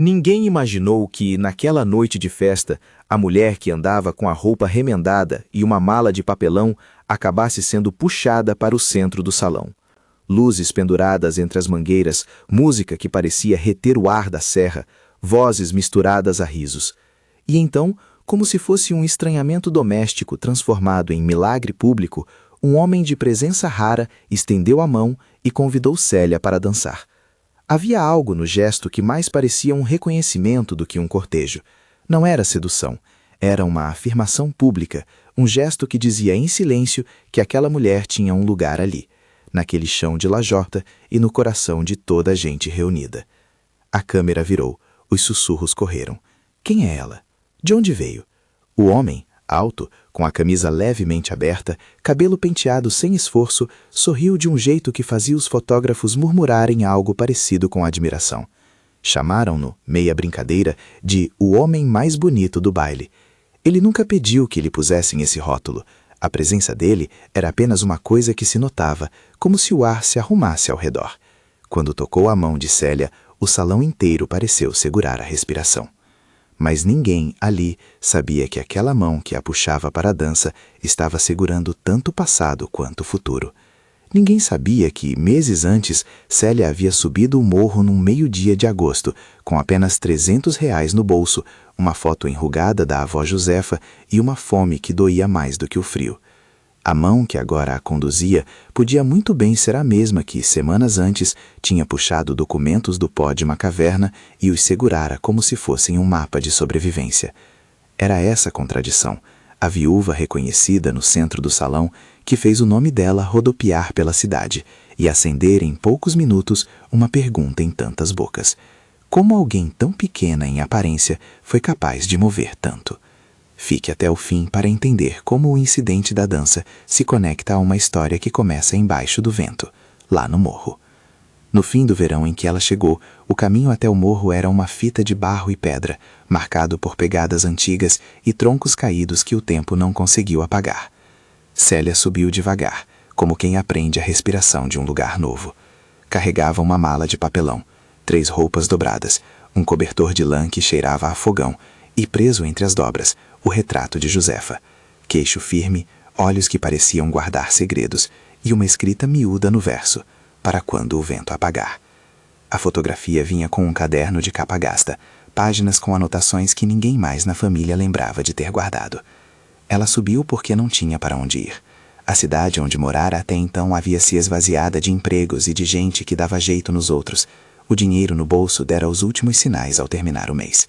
Ninguém imaginou que, naquela noite de festa, a mulher que andava com a roupa remendada e uma mala de papelão acabasse sendo puxada para o centro do salão. Luzes penduradas entre as mangueiras, música que parecia reter o ar da serra, vozes misturadas a risos. E então, como se fosse um estranhamento doméstico transformado em milagre público, um homem de presença rara estendeu a mão e convidou Célia para dançar. Havia algo no gesto que mais parecia um reconhecimento do que um cortejo. Não era sedução, era uma afirmação pública, um gesto que dizia em silêncio que aquela mulher tinha um lugar ali, naquele chão de lajota e no coração de toda a gente reunida. A câmera virou, os sussurros correram. Quem é ela? De onde veio? O homem, alto, com a camisa levemente aberta, cabelo penteado sem esforço, sorriu de um jeito que fazia os fotógrafos murmurarem algo parecido com admiração. Chamaram-no, meia brincadeira, de o homem mais bonito do baile. Ele nunca pediu que lhe pusessem esse rótulo. A presença dele era apenas uma coisa que se notava, como se o ar se arrumasse ao redor. Quando tocou a mão de Célia, o salão inteiro pareceu segurar a respiração. Mas ninguém ali sabia que aquela mão que a puxava para a dança estava segurando tanto o passado quanto o futuro. Ninguém sabia que, meses antes, Célia havia subido o morro num meio-dia de agosto, com apenas R$ 300 no bolso, uma foto enrugada da avó Josefa e uma fome que doía mais do que o frio. A mão que agora a conduzia podia muito bem ser a mesma que, semanas antes, tinha puxado documentos do pó de uma caverna e os segurara como se fossem um mapa de sobrevivência. Era essa contradição, a viúva reconhecida no centro do salão, que fez o nome dela rodopiar pela cidade e acender em poucos minutos uma pergunta em tantas bocas. Como alguém tão pequena em aparência foi capaz de mover tanto? Fique até o fim para entender como o incidente da dança se conecta a uma história que começa embaixo do vento, lá no morro. No fim do verão em que ela chegou, o caminho até o morro era uma fita de barro e pedra, marcado por pegadas antigas e troncos caídos que o tempo não conseguiu apagar. Célia subiu devagar, como quem aprende a respiração de um lugar novo. Carregava uma mala de papelão, 3 roupas dobradas, um cobertor de lã que cheirava a fogão e, preso entre as dobras, o retrato de Josefa. Queixo firme, olhos que pareciam guardar segredos e uma escrita miúda no verso, para quando o vento apagar. A fotografia vinha com um caderno de capa gasta, páginas com anotações que ninguém mais na família lembrava de ter guardado. Ela subiu porque não tinha para onde ir. A cidade onde morara até então havia se esvaziada de empregos e de gente que dava jeito nos outros. O dinheiro no bolso dera os últimos sinais ao terminar o mês.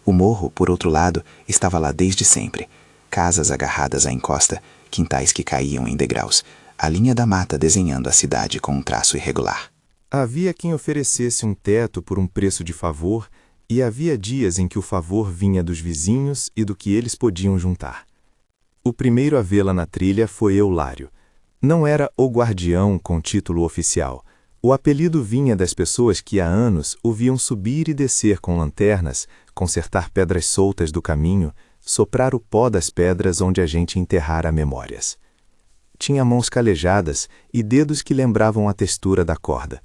O morro, por outro lado, estava lá desde sempre. Casas agarradas à encosta, quintais que caíam em degraus, a linha da mata desenhando a cidade com um traço irregular. Havia quem oferecesse um teto por um preço de favor, e havia dias em que o favor vinha dos vizinhos e do que eles podiam juntar. O primeiro a vê-la na trilha foi Eulário. Não era o guardião com título oficial. O apelido vinha das pessoas que há anos o viam subir e descer com lanternas, consertar pedras soltas do caminho, soprar o pó das pedras onde a gente enterrara memórias. Tinha mãos calejadas e dedos que lembravam a textura da corda.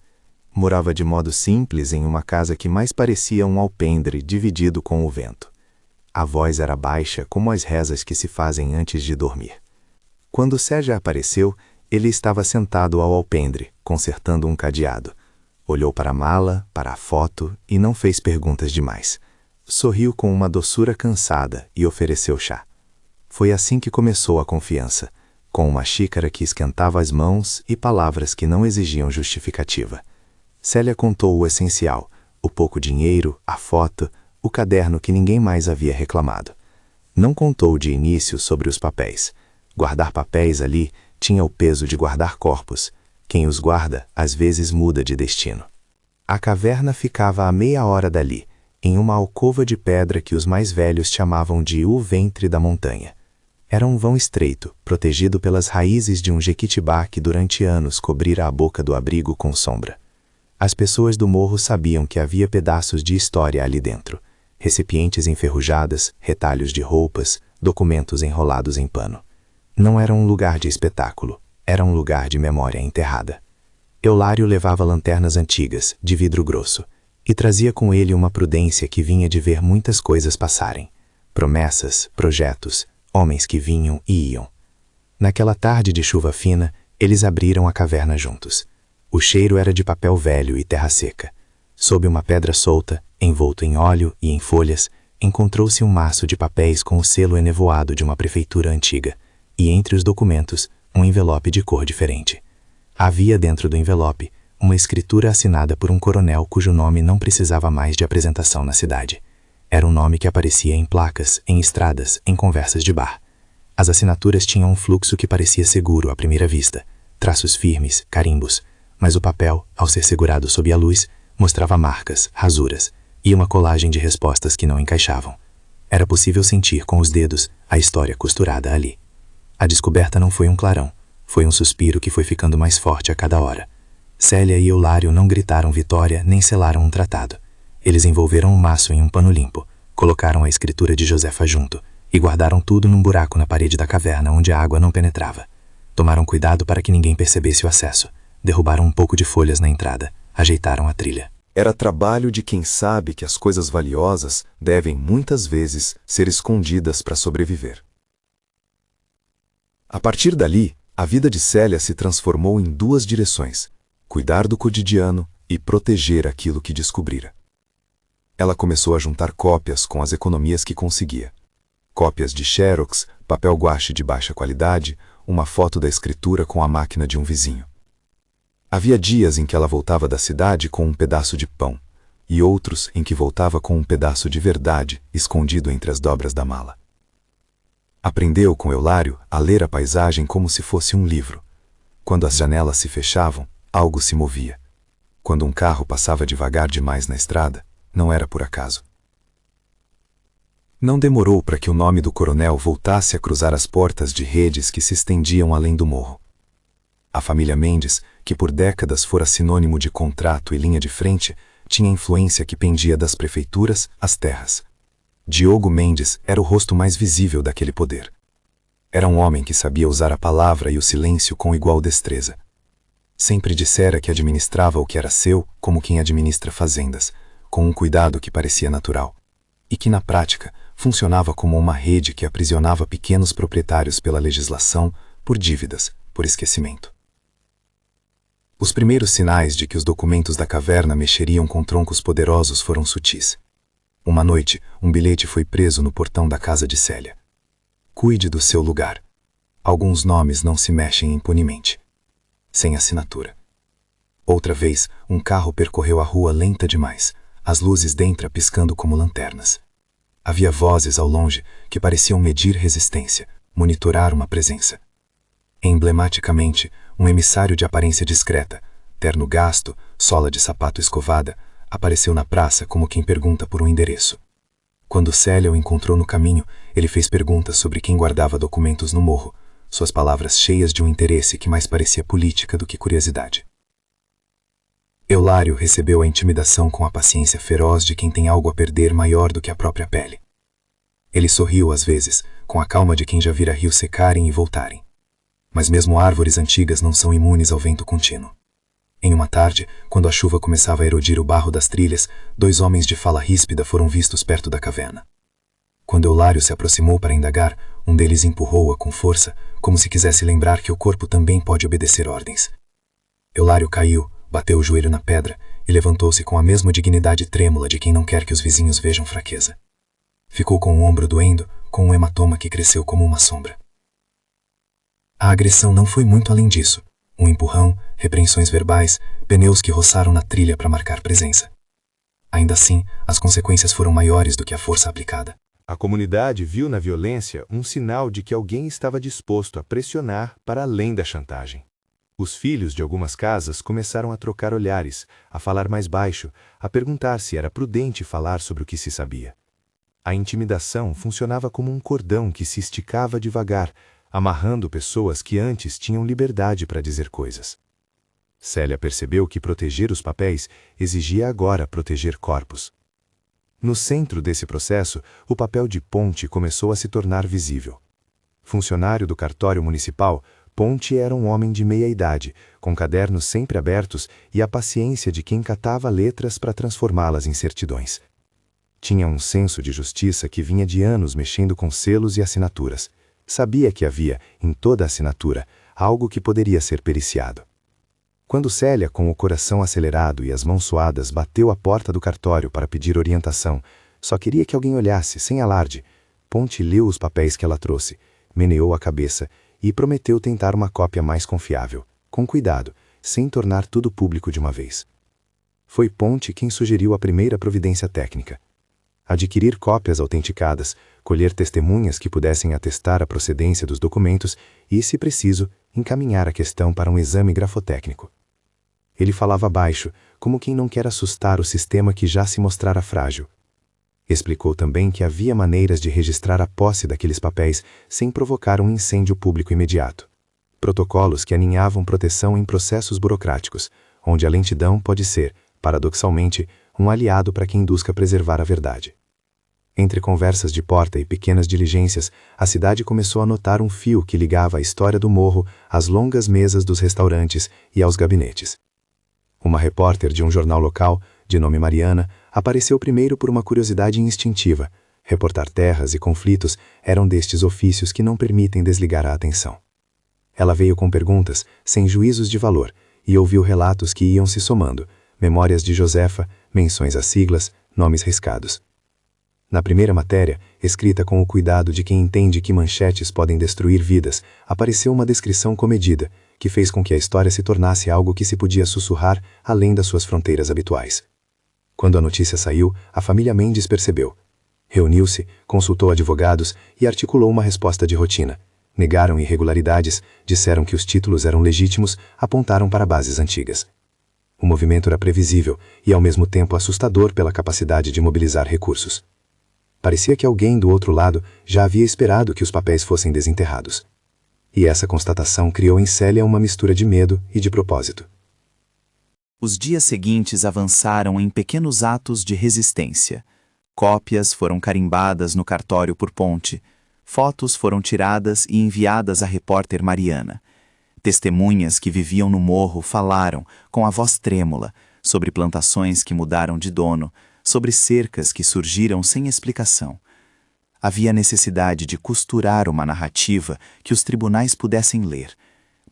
Morava de modo simples em uma casa que mais parecia um alpendre dividido com o vento. A voz era baixa como as rezas que se fazem antes de dormir. Quando Sérgia apareceu, ele estava sentado ao alpendre, consertando um cadeado. Olhou para a mala, para a foto e não fez perguntas demais. Sorriu com uma doçura cansada e ofereceu chá. Foi assim que começou a confiança, com uma xícara que esquentava as mãos e palavras que não exigiam justificativa. Célia contou o essencial, o pouco dinheiro, a foto, o caderno que ninguém mais havia reclamado. Não contou de início sobre os papéis. Guardar papéis ali tinha o peso de guardar corpos. Quem os guarda, às vezes muda de destino. A caverna ficava a meia hora dali, em uma alcova de pedra que os mais velhos chamavam de o ventre da montanha. Era um vão estreito, protegido pelas raízes de um jequitibá que durante anos cobrira a boca do abrigo com sombra. As pessoas do morro sabiam que havia pedaços de história ali dentro. Recipientes enferrujadas, retalhos de roupas, documentos enrolados em pano. Não era um lugar de espetáculo, era um lugar de memória enterrada. Eulário levava lanternas antigas, de vidro grosso. e trazia com ele uma prudência que vinha de ver muitas coisas passarem. Promessas, projetos, homens que vinham e iam. Naquela tarde de chuva fina, eles abriram a caverna juntos. O cheiro era de papel velho e terra seca. Sob uma pedra solta, envolto em óleo e em folhas, encontrou-se um maço de papéis com o selo enevoado de uma prefeitura antiga, e entre os documentos, um envelope de cor diferente. Havia dentro do envelope uma escritura assinada por um coronel cujo nome não precisava mais de apresentação na cidade. Era um nome que aparecia em placas, em estradas, em conversas de bar. As assinaturas tinham um fluxo que parecia seguro à primeira vista, traços firmes, carimbos, mas o papel, ao ser segurado sob a luz, mostrava marcas, rasuras e uma colagem de respostas que não encaixavam. Era possível sentir com os dedos a história costurada ali. A descoberta não foi um clarão, foi um suspiro que foi ficando mais forte a cada hora. Célia e Eulário não gritaram vitória nem selaram um tratado. Eles envolveram o maço em um pano limpo, colocaram a escritura de Josefa junto e guardaram tudo num buraco na parede da caverna onde a água não penetrava. Tomaram cuidado para que ninguém percebesse o acesso. Derrubaram um pouco de folhas na entrada, ajeitaram a trilha. Era trabalho de quem sabe que as coisas valiosas devem muitas vezes ser escondidas para sobreviver. A partir dali, a vida de Célia se transformou em duas direções: cuidar do cotidiano e proteger aquilo que descobrira. Ela começou a juntar cópias com as economias que conseguia. Cópias de xerox, papel guache de baixa qualidade, uma foto da escritura com a máquina de um vizinho. Havia dias em que ela voltava da cidade com um pedaço de pão, e outros em que voltava com um pedaço de verdade escondido entre as dobras da mala. Aprendeu com Eulário a ler a paisagem como se fosse um livro. Quando as janelas se fechavam, algo se movia. Quando um carro passava devagar demais na estrada, não era por acaso. Não demorou para que o nome do coronel voltasse a cruzar as portas de redes que se estendiam além do morro. A família Mendes, que por décadas fora sinônimo de contrato e linha de frente, tinha influência que pendia das prefeituras às terras. Diogo Mendes era o rosto mais visível daquele poder. Era um homem que sabia usar a palavra e o silêncio com igual destreza. Sempre dissera que administrava o que era seu como quem administra fazendas, com um cuidado que parecia natural, e que na prática funcionava como uma rede que aprisionava pequenos proprietários pela legislação, por dívidas, por esquecimento. Os primeiros sinais de que os documentos da caverna mexeriam com troncos poderosos foram sutis. Uma noite, um bilhete foi preso no portão da casa de Célia. Cuide do seu lugar. Alguns nomes não se mexem impunemente. Sem assinatura. Outra vez, um carro percorreu a rua lenta demais, as luzes dentro piscando como lanternas. Havia vozes ao longe que pareciam medir resistência, monitorar uma presença. Emblematicamente, um emissário de aparência discreta, terno gasto, sola de sapato escovada, apareceu na praça como quem pergunta por um endereço. Quando Célia o encontrou no caminho, ele fez perguntas sobre quem guardava documentos no morro, suas palavras cheias de um interesse que mais parecia política do que curiosidade. Eulário recebeu a intimidação com a paciência feroz de quem tem algo a perder maior do que a própria pele. Ele sorriu às vezes, com a calma de quem já vira rios secarem e voltarem. Mas mesmo árvores antigas não são imunes ao vento contínuo. Em uma tarde, quando a chuva começava a erodir o barro das trilhas, dois homens de fala ríspida foram vistos perto da caverna. Quando Eulário se aproximou para indagar, um deles empurrou-a com força, como se quisesse lembrar que o corpo também pode obedecer ordens. Eulário caiu, bateu o joelho na pedra e levantou-se com a mesma dignidade trêmula de quem não quer que os vizinhos vejam fraqueza. Ficou com o ombro doendo, com um hematoma que cresceu como uma sombra. A agressão não foi muito além disso. Um empurrão, repreensões verbais, pneus que roçaram na trilha para marcar presença. Ainda assim, as consequências foram maiores do que a força aplicada. A comunidade viu na violência um sinal de que alguém estava disposto a pressionar para além da chantagem. Os filhos de algumas casas começaram a trocar olhares, a falar mais baixo, a perguntar se era prudente falar sobre o que se sabia. A intimidação funcionava como um cordão que se esticava devagar, amarrando pessoas que antes tinham liberdade para dizer coisas. Célia percebeu que proteger os papéis exigia agora proteger corpos. No centro desse processo, o papel de ponte começou a se tornar visível. Funcionário do cartório municipal, Ponte era um homem de meia idade, com cadernos sempre abertos e a paciência de quem catava letras para transformá-las em certidões. Tinha um senso de justiça que vinha de anos mexendo com selos e assinaturas. Sabia que havia, em toda assinatura, algo que poderia ser periciado. Quando Célia, com o coração acelerado e as mãos suadas, bateu à porta do cartório para pedir orientação, só queria que alguém olhasse, sem alarde. Ponte leu os papéis que ela trouxe, meneou a cabeça e prometeu tentar uma cópia mais confiável, com cuidado, sem tornar tudo público de uma vez. Foi Ponte quem sugeriu a primeira providência técnica: adquirir cópias autenticadas, colher testemunhas que pudessem atestar a procedência dos documentos e, se preciso, encaminhar a questão para um exame grafotécnico. Ele falava baixo, como quem não quer assustar o sistema que já se mostrara frágil. Explicou também que havia maneiras de registrar a posse daqueles papéis sem provocar um incêndio público imediato. Protocolos que aninhavam proteção em processos burocráticos, onde a lentidão pode ser, paradoxalmente, um aliado para quem busca preservar a verdade. Entre conversas de porta e pequenas diligências, a cidade começou a notar um fio que ligava a história do morro às longas mesas dos restaurantes e aos gabinetes. Uma repórter de um jornal local, de nome Mariana, apareceu primeiro por uma curiosidade instintiva. Reportar terras e conflitos eram destes ofícios que não permitem desligar a atenção. Ela veio com perguntas, sem juízos de valor, e ouviu relatos que iam se somando, memórias de Josefa, menções a siglas, nomes riscados. Na primeira matéria, escrita com o cuidado de quem entende que manchetes podem destruir vidas, apareceu uma descrição comedida, que fez com que a história se tornasse algo que se podia sussurrar além das suas fronteiras habituais. Quando a notícia saiu, a família Mendes percebeu. Reuniu-se, consultou advogados e articulou uma resposta de rotina. Negaram irregularidades, disseram que os títulos eram legítimos, apontaram para bases antigas. O movimento era previsível e, ao mesmo tempo, assustador pela capacidade de mobilizar recursos. Parecia que alguém do outro lado já havia esperado que os papéis fossem desenterrados. E essa constatação criou em Célia uma mistura de medo e de propósito. Os dias seguintes avançaram em pequenos atos de resistência. Cópias foram carimbadas no cartório por Ponte, fotos foram tiradas e enviadas à repórter Mariana. Testemunhas que viviam no morro falaram, com a voz trêmula, sobre plantações que mudaram de dono, sobre cercas que surgiram sem explicação. Havia necessidade de costurar uma narrativa que os tribunais pudessem ler.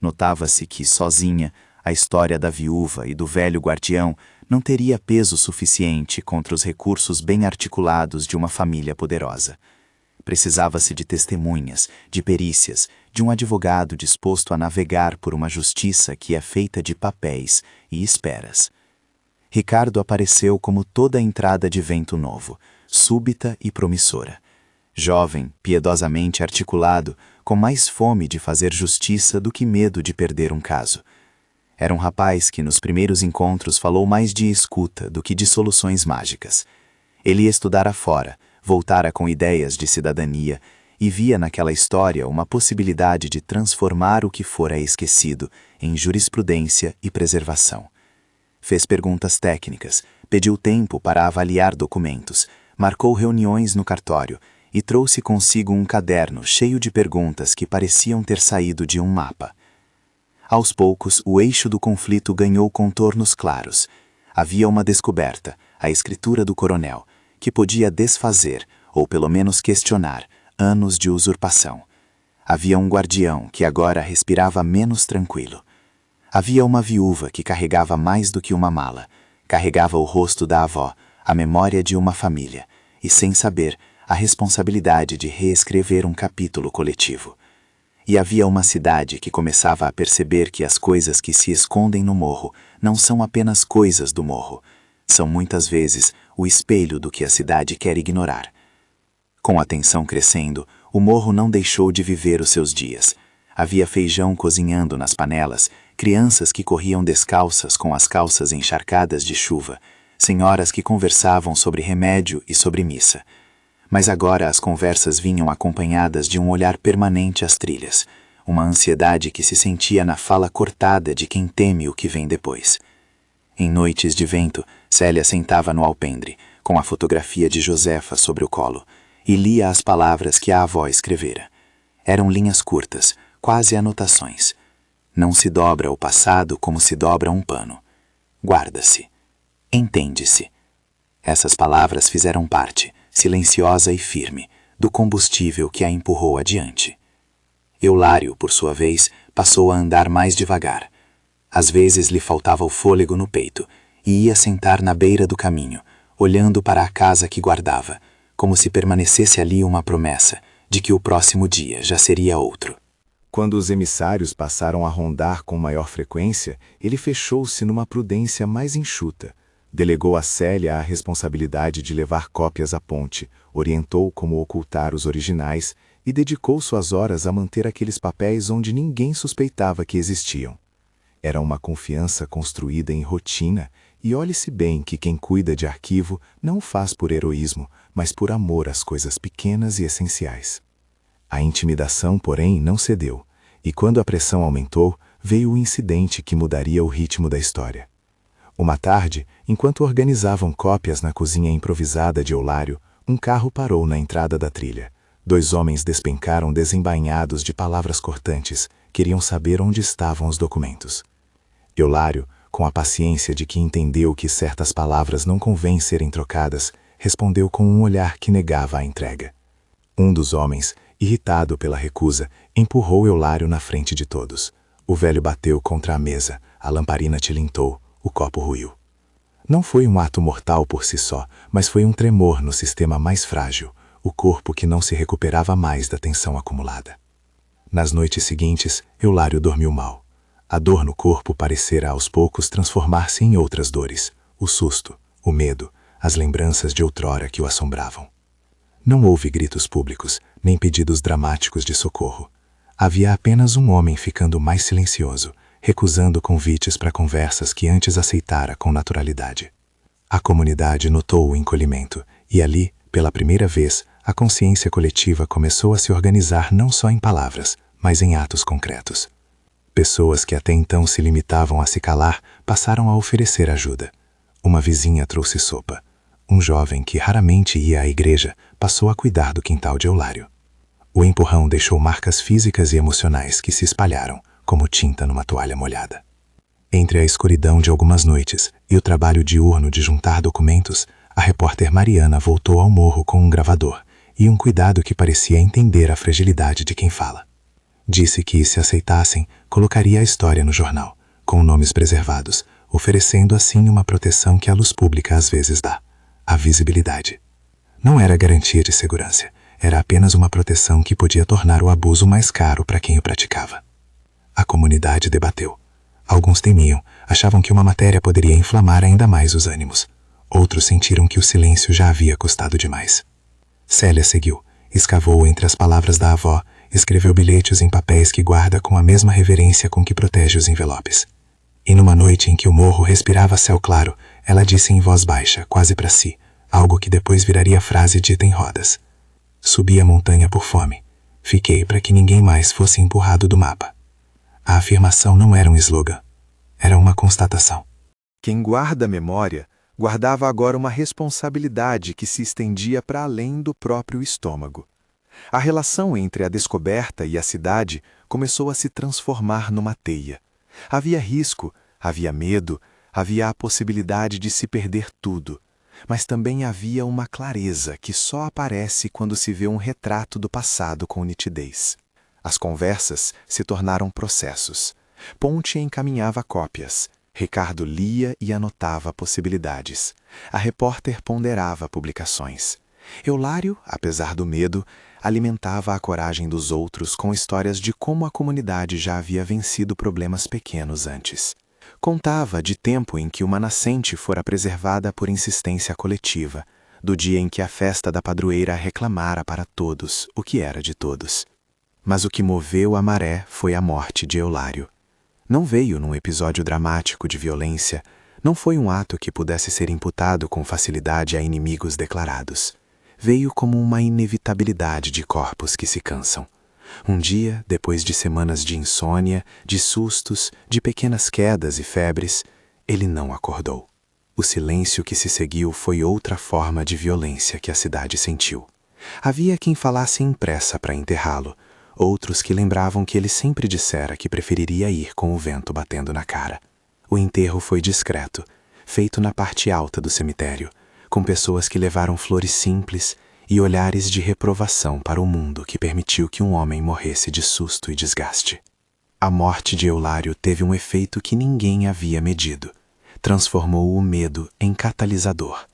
Notava-se que, sozinha, a história da viúva e do velho guardião não teria peso suficiente contra os recursos bem articulados de uma família poderosa. Precisava-se de testemunhas, de perícias, de um advogado disposto a navegar por uma justiça que é feita de papéis e esperas. Ricardo apareceu como toda a entrada de vento novo, súbita e promissora. Jovem, piedosamente articulado, com mais fome de fazer justiça do que medo de perder um caso. Era um rapaz que nos primeiros encontros falou mais de escuta do que de soluções mágicas. Ele estudara fora, voltara com ideias de cidadania e via naquela história uma possibilidade de transformar o que fora esquecido em jurisprudência e preservação. Fez perguntas técnicas, pediu tempo para avaliar documentos, marcou reuniões no cartório e trouxe consigo um caderno cheio de perguntas que pareciam ter saído de um mapa. Aos poucos, o eixo do conflito ganhou contornos claros. Havia uma descoberta, a escritura do coronel, que podia desfazer, ou pelo menos questionar, anos de usurpação. Havia um guardião que agora respirava menos tranquilo. Havia uma viúva que carregava mais do que uma mala. Carregava o rosto da avó, a memória de uma família, e, sem saber, a responsabilidade de reescrever um capítulo coletivo. E havia uma cidade que começava a perceber que as coisas que se escondem no morro não são apenas coisas do morro. São muitas vezes o espelho do que a cidade quer ignorar. Com a tensão crescendo, o morro não deixou de viver os seus dias. Havia feijão cozinhando nas panelas, crianças que corriam descalças com as calças encharcadas de chuva, senhoras que conversavam sobre remédio e sobre missa. Mas agora as conversas vinham acompanhadas de um olhar permanente às trilhas, uma ansiedade que se sentia na fala cortada de quem teme o que vem depois. Em noites de vento, Célia sentava no alpendre, com a fotografia de Josefa sobre o colo, e lia as palavras que a avó escrevera. Eram linhas curtas, quase anotações. Não se dobra o passado como se dobra um pano. Guarda-se. Entende-se. Essas palavras fizeram parte, silenciosa e firme, do combustível que a empurrou adiante. Eulário, por sua vez, passou a andar mais devagar. Às vezes lhe faltava o fôlego no peito e ia sentar na beira do caminho, olhando para a casa que guardava, como se permanecesse ali uma promessa de que o próximo dia já seria outro. Quando os emissários passaram a rondar com maior frequência, ele fechou-se numa prudência mais enxuta. Delegou a Célia a responsabilidade de levar cópias à ponte, orientou como ocultar os originais e dedicou suas horas a manter aqueles papéis onde ninguém suspeitava que existiam. Era uma confiança construída em rotina, e olhe-se bem que quem cuida de arquivo não o faz por heroísmo, mas por amor às coisas pequenas e essenciais. A intimidação, porém, não cedeu, e quando a pressão aumentou, veio o incidente que mudaria o ritmo da história. Uma tarde, enquanto organizavam cópias na cozinha improvisada de Eulário, um carro parou na entrada da trilha. 2 homens despencaram desembainhados de palavras cortantes, queriam saber onde estavam os documentos. Eulário, com a paciência de que entendeu que certas palavras não convém serem trocadas, respondeu com um olhar que negava a entrega. Um dos homens, irritado pela recusa, empurrou Eulário na frente de todos. O velho bateu contra a mesa, a lamparina tilintou, o copo ruiu. Não foi um ato mortal por si só, mas foi um tremor no sistema mais frágil, o corpo que não se recuperava mais da tensão acumulada. Nas noites seguintes, Eulário dormiu mal. A dor no corpo parecera aos poucos transformar-se em outras dores, o susto, o medo, as lembranças de outrora que o assombravam. Não houve gritos públicos, nem pedidos dramáticos de socorro. Havia apenas um homem ficando mais silencioso, recusando convites para conversas que antes aceitara com naturalidade. A comunidade notou o encolhimento, e ali, pela primeira vez, a consciência coletiva começou a se organizar não só em palavras, mas em atos concretos. Pessoas que até então se limitavam a se calar passaram a oferecer ajuda. Uma vizinha trouxe sopa. Um jovem que raramente ia à igreja passou a cuidar do quintal de Eulário. O empurrão deixou marcas físicas e emocionais que se espalharam, como tinta numa toalha molhada. Entre a escuridão de algumas noites e o trabalho diurno de juntar documentos, a repórter Mariana voltou ao morro com um gravador e um cuidado que parecia entender a fragilidade de quem fala. Disse que, se aceitassem, colocaria a história no jornal, com nomes preservados, oferecendo assim uma proteção que a luz pública às vezes dá: a visibilidade. Não era garantia de segurança, era apenas uma proteção que podia tornar o abuso mais caro para quem o praticava. A comunidade debateu. Alguns temiam, achavam que uma matéria poderia inflamar ainda mais os ânimos. Outros sentiram que o silêncio já havia custado demais. Célia seguiu, escavou entre as palavras da avó, escreveu bilhetes em papéis que guarda com a mesma reverência com que protege os envelopes. E numa noite em que o morro respirava céu claro, ela disse em voz baixa, quase para si, algo que depois viraria frase dita em rodas. Subi a montanha por fome. Fiquei para que ninguém mais fosse empurrado do mapa. A afirmação não era um slogan, era uma constatação. Quem guarda a memória, guardava agora uma responsabilidade que se estendia para além do próprio estômago. A relação entre a descoberta e a cidade começou a se transformar numa teia. Havia risco, havia medo, havia a possibilidade de se perder tudo, mas também havia uma clareza que só aparece quando se vê um retrato do passado com nitidez. As conversas se tornaram processos. Ponte encaminhava cópias. Ricardo lia e anotava possibilidades. A repórter ponderava publicações. Eulário, apesar do medo, alimentava a coragem dos outros com histórias de como a comunidade já havia vencido problemas pequenos antes. Contava de tempo em que uma nascente fora preservada por insistência coletiva, do dia em que a festa da padroeira reclamara para todos o que era de todos. Mas o que moveu a maré foi a morte de Eulário. Não veio num episódio dramático de violência, não foi um ato que pudesse ser imputado com facilidade a inimigos declarados. Veio como uma inevitabilidade de corpos que se cansam. Um dia, depois de semanas de insônia, de sustos, de pequenas quedas e febres, ele não acordou. O silêncio que se seguiu foi outra forma de violência que a cidade sentiu. Havia quem falasse em pressa para enterrá-lo, outros que lembravam que ele sempre dissera que preferiria ir com o vento batendo na cara. O enterro foi discreto, feito na parte alta do cemitério, com pessoas que levaram flores simples e olhares de reprovação para o mundo que permitiu que um homem morresse de susto e desgaste. A morte de Eulário teve um efeito que ninguém havia medido. Transformou o medo em catalisador.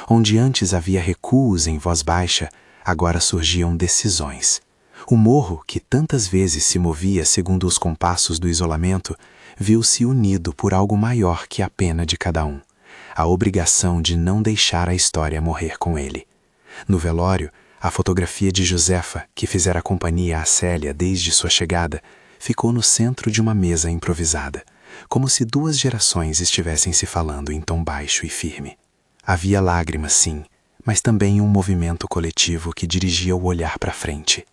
Onde antes havia recuos em voz baixa, agora surgiam decisões. O morro, que tantas vezes se movia segundo os compassos do isolamento, viu-se unido por algo maior que a pena de cada um, a obrigação de não deixar a história morrer com ele. No velório, a fotografia de Josefa, que fizera companhia a Célia desde sua chegada, ficou no centro de uma mesa improvisada, como se duas gerações estivessem se falando em tom baixo e firme. Havia lágrimas, sim, mas também um movimento coletivo que dirigia o olhar para frente.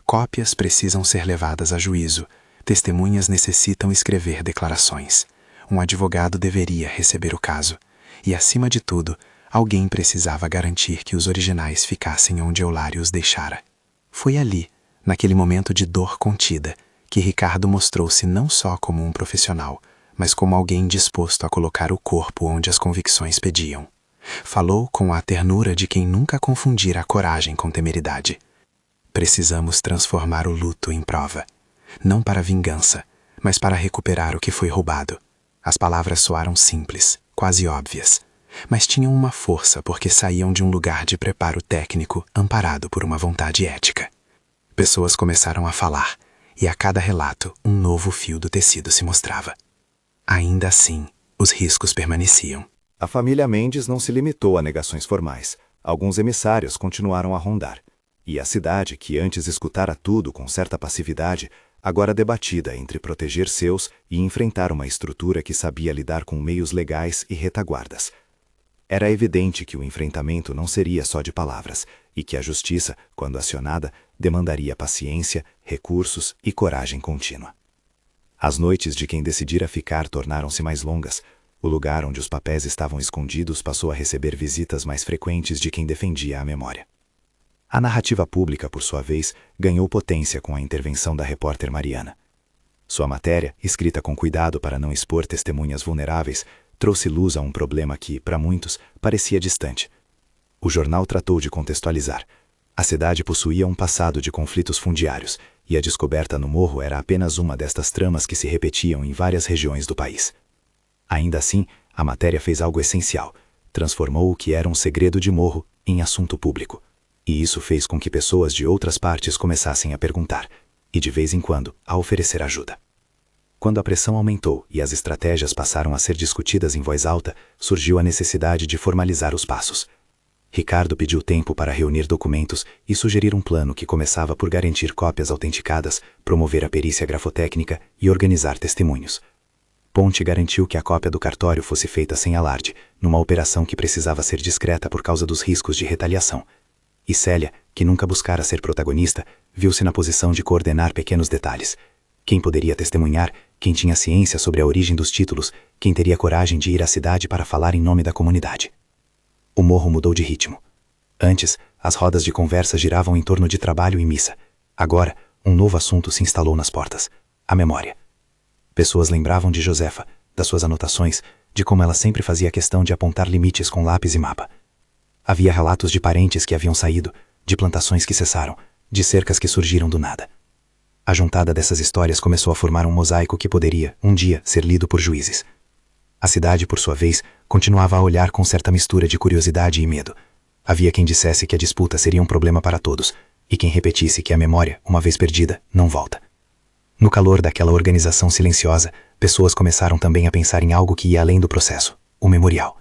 Cópias precisam ser levadas a juízo, testemunhas necessitam escrever declarações. Um advogado deveria receber o caso. E, acima de tudo, alguém precisava garantir que os originais ficassem onde Eulário os deixara. Foi ali, naquele momento de dor contida, que Ricardo mostrou-se não só como um profissional, mas como alguém disposto a colocar o corpo onde as convicções pediam. Falou com a ternura de quem nunca confundira a coragem com temeridade. Precisamos transformar o luto em prova. Não para vingança, mas para recuperar o que foi roubado. As palavras soaram simples, quase óbvias, mas tinham uma força porque saíam de um lugar de preparo técnico amparado por uma vontade ética. Pessoas começaram a falar, e a cada relato um novo fio do tecido se mostrava. Ainda assim, os riscos permaneciam. A família Mendes não se limitou a negações formais. Alguns emissários continuaram a rondar. E a cidade, que antes escutara tudo com certa passividade, agora debatida entre proteger seus e enfrentar uma estrutura que sabia lidar com meios legais e retaguardas. Era evidente que o enfrentamento não seria só de palavras, e que a justiça, quando acionada, demandaria paciência, recursos e coragem contínua. As noites de quem decidira ficar tornaram-se mais longas. O lugar onde os papéis estavam escondidos passou a receber visitas mais frequentes de quem defendia a memória. A narrativa pública, por sua vez, ganhou potência com a intervenção da repórter Mariana. Sua matéria, escrita com cuidado para não expor testemunhas vulneráveis, trouxe luz a um problema que, para muitos, parecia distante. O jornal tratou de contextualizar. A cidade possuía um passado de conflitos fundiários, e a descoberta no morro era apenas uma destas tramas que se repetiam em várias regiões do país. Ainda assim, a matéria fez algo essencial. Transformou o que era um segredo de morro em assunto público. E isso fez com que pessoas de outras partes começassem a perguntar, e de vez em quando, a oferecer ajuda. Quando a pressão aumentou e as estratégias passaram a ser discutidas em voz alta, surgiu a necessidade de formalizar os passos. Ricardo pediu tempo para reunir documentos e sugerir um plano que começava por garantir cópias autenticadas, promover a perícia grafotécnica e organizar testemunhos. Ponte garantiu que a cópia do cartório fosse feita sem alarde, numa operação que precisava ser discreta por causa dos riscos de retaliação. E Célia, que nunca buscara ser protagonista, viu-se na posição de coordenar pequenos detalhes. Quem poderia testemunhar, quem tinha ciência sobre a origem dos títulos, quem teria coragem de ir à cidade para falar em nome da comunidade. O morro mudou de ritmo. Antes, as rodas de conversa giravam em torno de trabalho e missa. Agora, um novo assunto se instalou nas portas: a memória. Pessoas lembravam de Josefa, das suas anotações, de como ela sempre fazia questão de apontar limites com lápis e mapa. Havia relatos de parentes que haviam saído, de plantações que cessaram, de cercas que surgiram do nada. A juntada dessas histórias começou a formar um mosaico que poderia, um dia, ser lido por juízes. A cidade, por sua vez, continuava a olhar com certa mistura de curiosidade e medo. Havia quem dissesse que a disputa seria um problema para todos, e quem repetisse que a memória, uma vez perdida, não volta. No calor daquela organização silenciosa, pessoas começaram também a pensar em algo que ia além do processo: o memorial.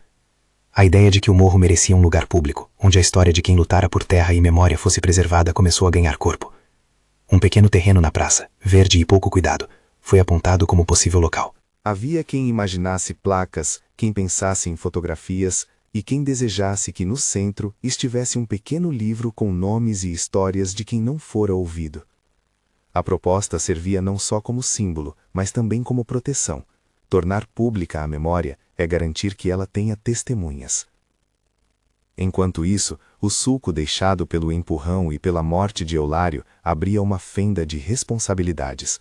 A ideia de que o morro merecia um lugar público, onde a história de quem lutara por terra e memória fosse preservada, começou a ganhar corpo. Um pequeno terreno na praça, verde e pouco cuidado, foi apontado como possível local. Havia quem imaginasse placas, quem pensasse em fotografias e quem desejasse que no centro estivesse um pequeno livro com nomes e histórias de quem não fora ouvido. A proposta servia não só como símbolo, mas também como proteção. Tornar pública a memória é garantir que ela tenha testemunhas. Enquanto isso, o sulco deixado pelo empurrão e pela morte de Eulário abria uma fenda de responsabilidades.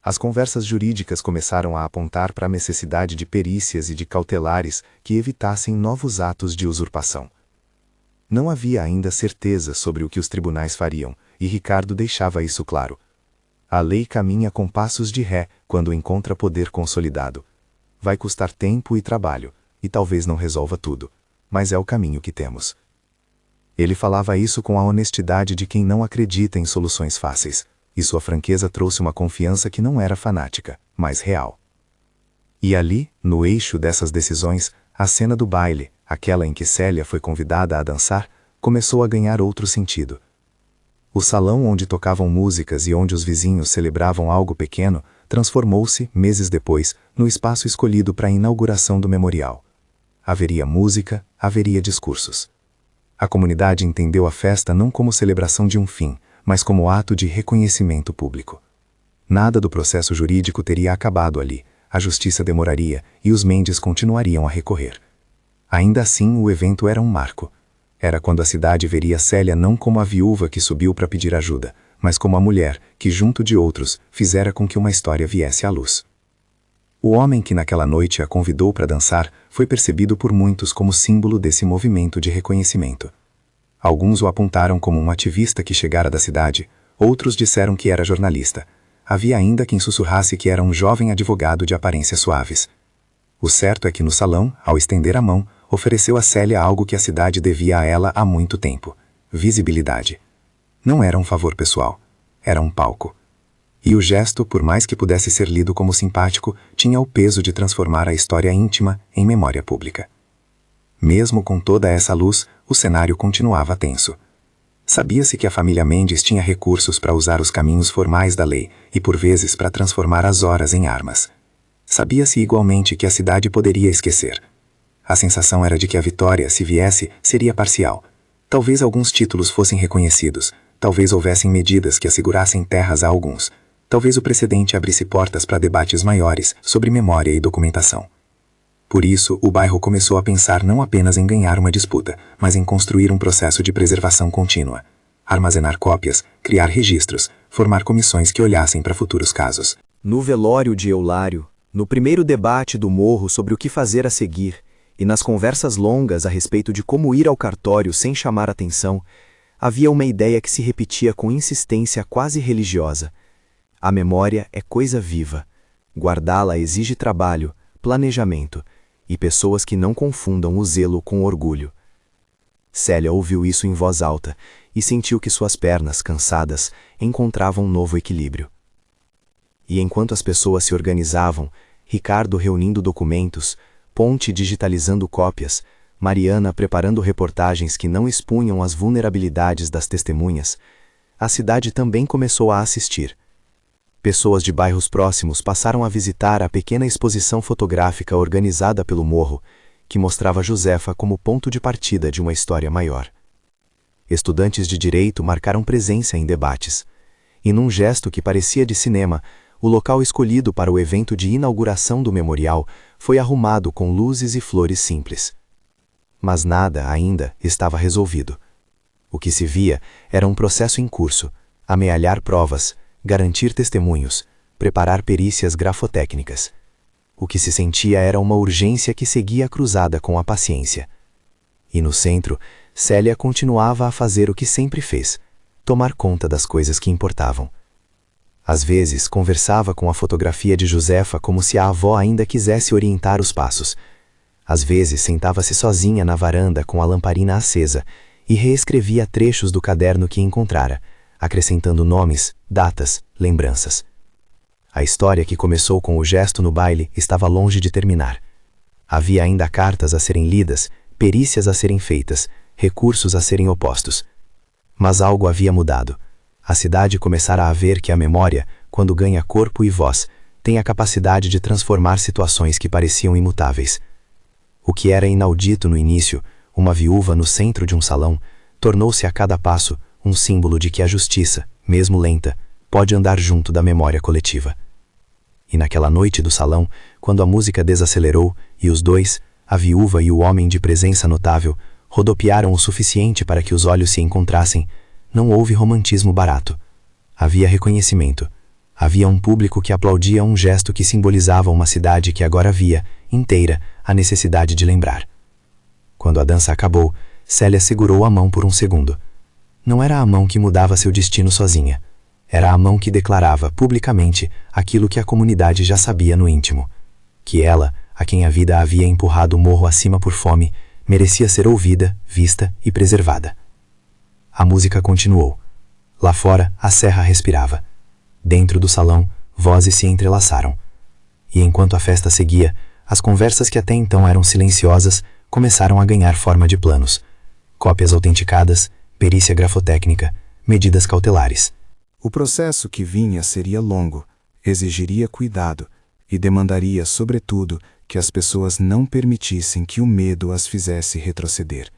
As conversas jurídicas começaram a apontar para a necessidade de perícias e de cautelares que evitassem novos atos de usurpação. Não havia ainda certeza sobre o que os tribunais fariam, e Ricardo deixava isso claro. A lei caminha com passos de ré quando encontra poder consolidado. Vai custar tempo e trabalho, e talvez não resolva tudo, mas é o caminho que temos. Ele falava isso com a honestidade de quem não acredita em soluções fáceis, e sua franqueza trouxe uma confiança que não era fanática, mas real. E ali, no eixo dessas decisões, a cena do baile, aquela em que Célia foi convidada a dançar, começou a ganhar outro sentido. O salão onde tocavam músicas e onde os vizinhos celebravam algo pequeno transformou-se, meses depois, no espaço escolhido para a inauguração do memorial. Haveria música, haveria discursos. A comunidade entendeu a festa não como celebração de um fim, mas como ato de reconhecimento público. Nada do processo jurídico teria acabado ali, a justiça demoraria e os Mendes continuariam a recorrer. Ainda assim, o evento era um marco. Era quando a cidade veria Célia não como a viúva que subiu para pedir ajuda, mas como a mulher que, junto de outros, fizera com que uma história viesse à luz. O homem que naquela noite a convidou para dançar foi percebido por muitos como símbolo desse movimento de reconhecimento. Alguns o apontaram como um ativista que chegara da cidade, outros disseram que era jornalista. Havia ainda quem sussurrasse que era um jovem advogado de aparências suaves. O certo é que no salão, ao estender a mão, ofereceu a Célia algo que a cidade devia a ela há muito tempo: visibilidade. Não era um favor pessoal, era um palco. E o gesto, por mais que pudesse ser lido como simpático, tinha o peso de transformar a história íntima em memória pública. Mesmo com toda essa luz, o cenário continuava tenso. Sabia-se que a família Mendes tinha recursos para usar os caminhos formais da lei e, por vezes, para transformar as horas em armas. Sabia-se igualmente que a cidade poderia esquecer. A sensação era de que a vitória, se viesse, seria parcial. Talvez alguns títulos fossem reconhecidos, talvez houvessem medidas que assegurassem terras a alguns, talvez o precedente abrisse portas para debates maiores sobre memória e documentação. Por isso, o bairro começou a pensar não apenas em ganhar uma disputa, mas em construir um processo de preservação contínua. Armazenar cópias, criar registros, formar comissões que olhassem para futuros casos. No velório de Eulário, no primeiro debate do morro sobre o que fazer a seguir, e nas conversas longas a respeito de como ir ao cartório sem chamar atenção, havia uma ideia que se repetia com insistência quase religiosa. A memória é coisa viva. Guardá-la exige trabalho, planejamento e pessoas que não confundam o zelo com o orgulho. Célia ouviu isso em voz alta e sentiu que suas pernas, cansadas, encontravam um novo equilíbrio. E enquanto as pessoas se organizavam, Ricardo reunindo documentos, Ponte digitalizando cópias, Mariana preparando reportagens que não expunham as vulnerabilidades das testemunhas, a cidade também começou a assistir. Pessoas de bairros próximos passaram a visitar a pequena exposição fotográfica organizada pelo morro, que mostrava Josefa como ponto de partida de uma história maior. Estudantes de direito marcaram presença em debates, e num gesto que parecia de cinema, o local escolhido para o evento de inauguração do memorial foi arrumado com luzes e flores simples. Mas nada ainda estava resolvido. O que se via era um processo em curso: amealhar provas, garantir testemunhos, preparar perícias grafotécnicas. O que se sentia era uma urgência que seguia cruzada com a paciência. E no centro, Célia continuava a fazer o que sempre fez: tomar conta das coisas que importavam. Às vezes, conversava com a fotografia de Josefa como se a avó ainda quisesse orientar os passos. Às vezes, sentava-se sozinha na varanda com a lamparina acesa e reescrevia trechos do caderno que encontrara, acrescentando nomes, datas, lembranças. A história que começou com o gesto no baile estava longe de terminar. Havia ainda cartas a serem lidas, perícias a serem feitas, recursos a serem opostos. Mas algo havia mudado. A cidade começara a ver que a memória, quando ganha corpo e voz, tem a capacidade de transformar situações que pareciam imutáveis. O que era inaudito no início, uma viúva no centro de um salão, tornou-se a cada passo um símbolo de que a justiça, mesmo lenta, pode andar junto da memória coletiva. E naquela noite do salão, quando a música desacelerou e os dois, a viúva e o homem de presença notável, rodopiaram o suficiente para que os olhos se encontrassem, não houve romantismo barato. Havia reconhecimento. Havia um público que aplaudia um gesto que simbolizava uma cidade que agora via, inteira, a necessidade de lembrar. Quando a dança acabou, Célia segurou a mão por um segundo. Não era a mão que mudava seu destino sozinha. Era a mão que declarava, publicamente, aquilo que a comunidade já sabia no íntimo. Que ela, a quem a vida havia empurrado o morro acima por fome, merecia ser ouvida, vista e preservada. A música continuou. Lá fora, a serra respirava. Dentro do salão, vozes se entrelaçaram. E enquanto a festa seguia, as conversas que até então eram silenciosas começaram a ganhar forma de planos. Cópias autenticadas, perícia grafotécnica, medidas cautelares. O processo que vinha seria longo, exigiria cuidado e demandaria, sobretudo, que as pessoas não permitissem que o medo as fizesse retroceder.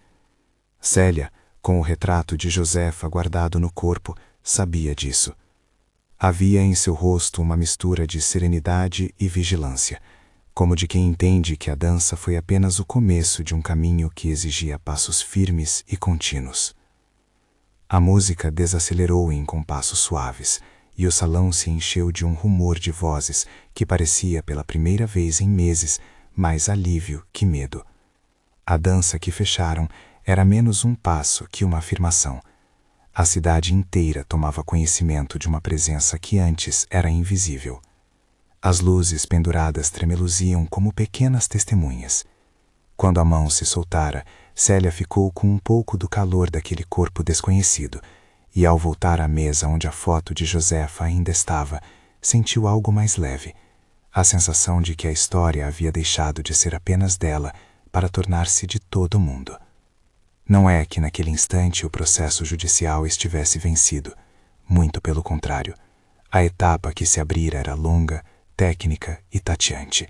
Célia, com o retrato de Josefa guardado no corpo, sabia disso. Havia em seu rosto uma mistura de serenidade e vigilância, como de quem entende que a dança foi apenas o começo de um caminho que exigia passos firmes e contínuos. A música desacelerou em compassos suaves, e o salão se encheu de um rumor de vozes que parecia, pela primeira vez em meses, mais alívio que medo. A dança que fecharam era menos um passo que uma afirmação. A cidade inteira tomava conhecimento de uma presença que antes era invisível. As luzes penduradas tremeluziam como pequenas testemunhas. Quando a mão se soltara, Célia ficou com um pouco do calor daquele corpo desconhecido, e ao voltar à mesa onde a foto de Josefa ainda estava, sentiu algo mais leve, a sensação de que a história havia deixado de ser apenas dela para tornar-se de todo mundo. Não é que naquele instante o processo judicial estivesse vencido, muito pelo contrário. A etapa que se abrira era longa, técnica e tateante.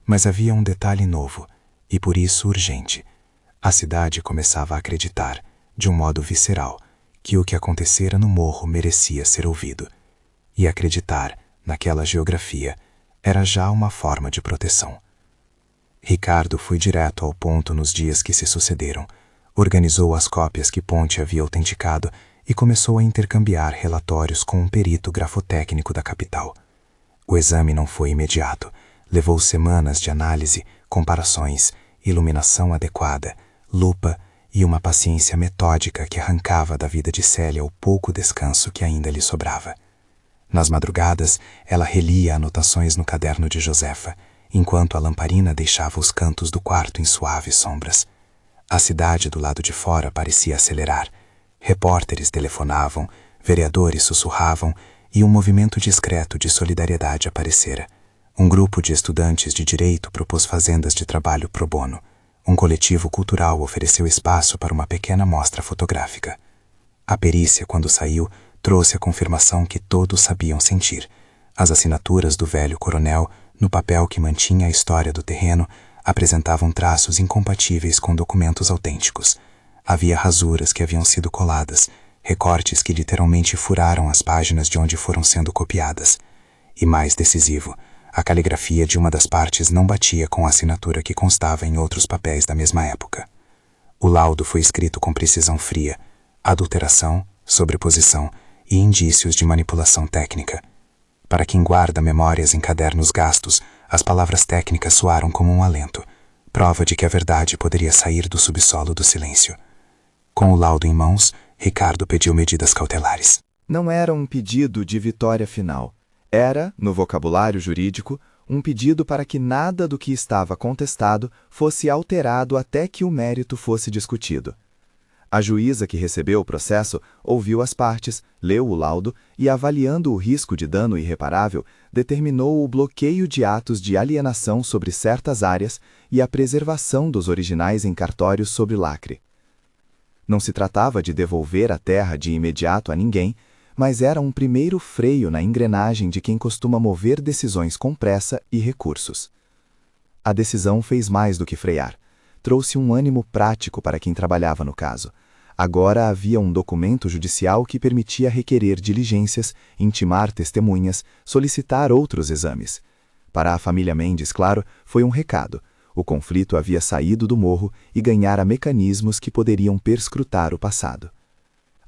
Mas havia um detalhe novo, e por isso urgente. A cidade começava a acreditar, de um modo visceral, que o que acontecera no morro merecia ser ouvido. E acreditar, naquela geografia, era já uma forma de proteção. Ricardo foi direto ao ponto nos dias que se sucederam, organizou as cópias que Ponte havia autenticado e começou a intercambiar relatórios com um perito grafotécnico da capital. O exame não foi imediato, levou semanas de análise, comparações, iluminação adequada, lupa e uma paciência metódica que arrancava da vida de Célia o pouco descanso que ainda lhe sobrava. Nas madrugadas, ela relia anotações no caderno de Josefa, enquanto a lamparina deixava os cantos do quarto em suaves sombras. A cidade do lado de fora parecia acelerar. Repórteres telefonavam, vereadores sussurravam e um movimento discreto de solidariedade aparecera. Um grupo de estudantes de direito propôs fazendas de trabalho pro bono. Um coletivo cultural ofereceu espaço para uma pequena mostra fotográfica. A perícia, quando saiu, trouxe a confirmação que todos sabiam sentir. As assinaturas do velho coronel, no papel que mantinha a história do terreno, apresentavam traços incompatíveis com documentos autênticos. Havia rasuras que haviam sido coladas, recortes que literalmente furaram as páginas de onde foram sendo copiadas. E mais decisivo, a caligrafia de uma das partes não batia com a assinatura que constava em outros papéis da mesma época. O laudo foi escrito com precisão fria, adulteração, sobreposição e indícios de manipulação técnica. Para quem guarda memórias em cadernos gastos, as palavras técnicas soaram como um alento, prova de que a verdade poderia sair do subsolo do silêncio. Com o laudo em mãos, Ricardo pediu medidas cautelares. Não era um pedido de vitória final. Era, no vocabulário jurídico, um pedido para que nada do que estava contestado fosse alterado até que o mérito fosse discutido. A juíza que recebeu o processo ouviu as partes, leu o laudo e, avaliando o risco de dano irreparável, determinou o bloqueio de atos de alienação sobre certas áreas e a preservação dos originais em cartórios sob lacre. Não se tratava de devolver a terra de imediato a ninguém, mas era um primeiro freio na engrenagem de quem costuma mover decisões com pressa e recursos. A decisão fez mais do que frear. Trouxe um ânimo prático para quem trabalhava no caso. Agora havia um documento judicial que permitia requerer diligências, intimar testemunhas, solicitar outros exames. Para a família Mendes, claro, foi um recado, O conflito havia saído do morro e ganhara mecanismos que poderiam perscrutar o passado.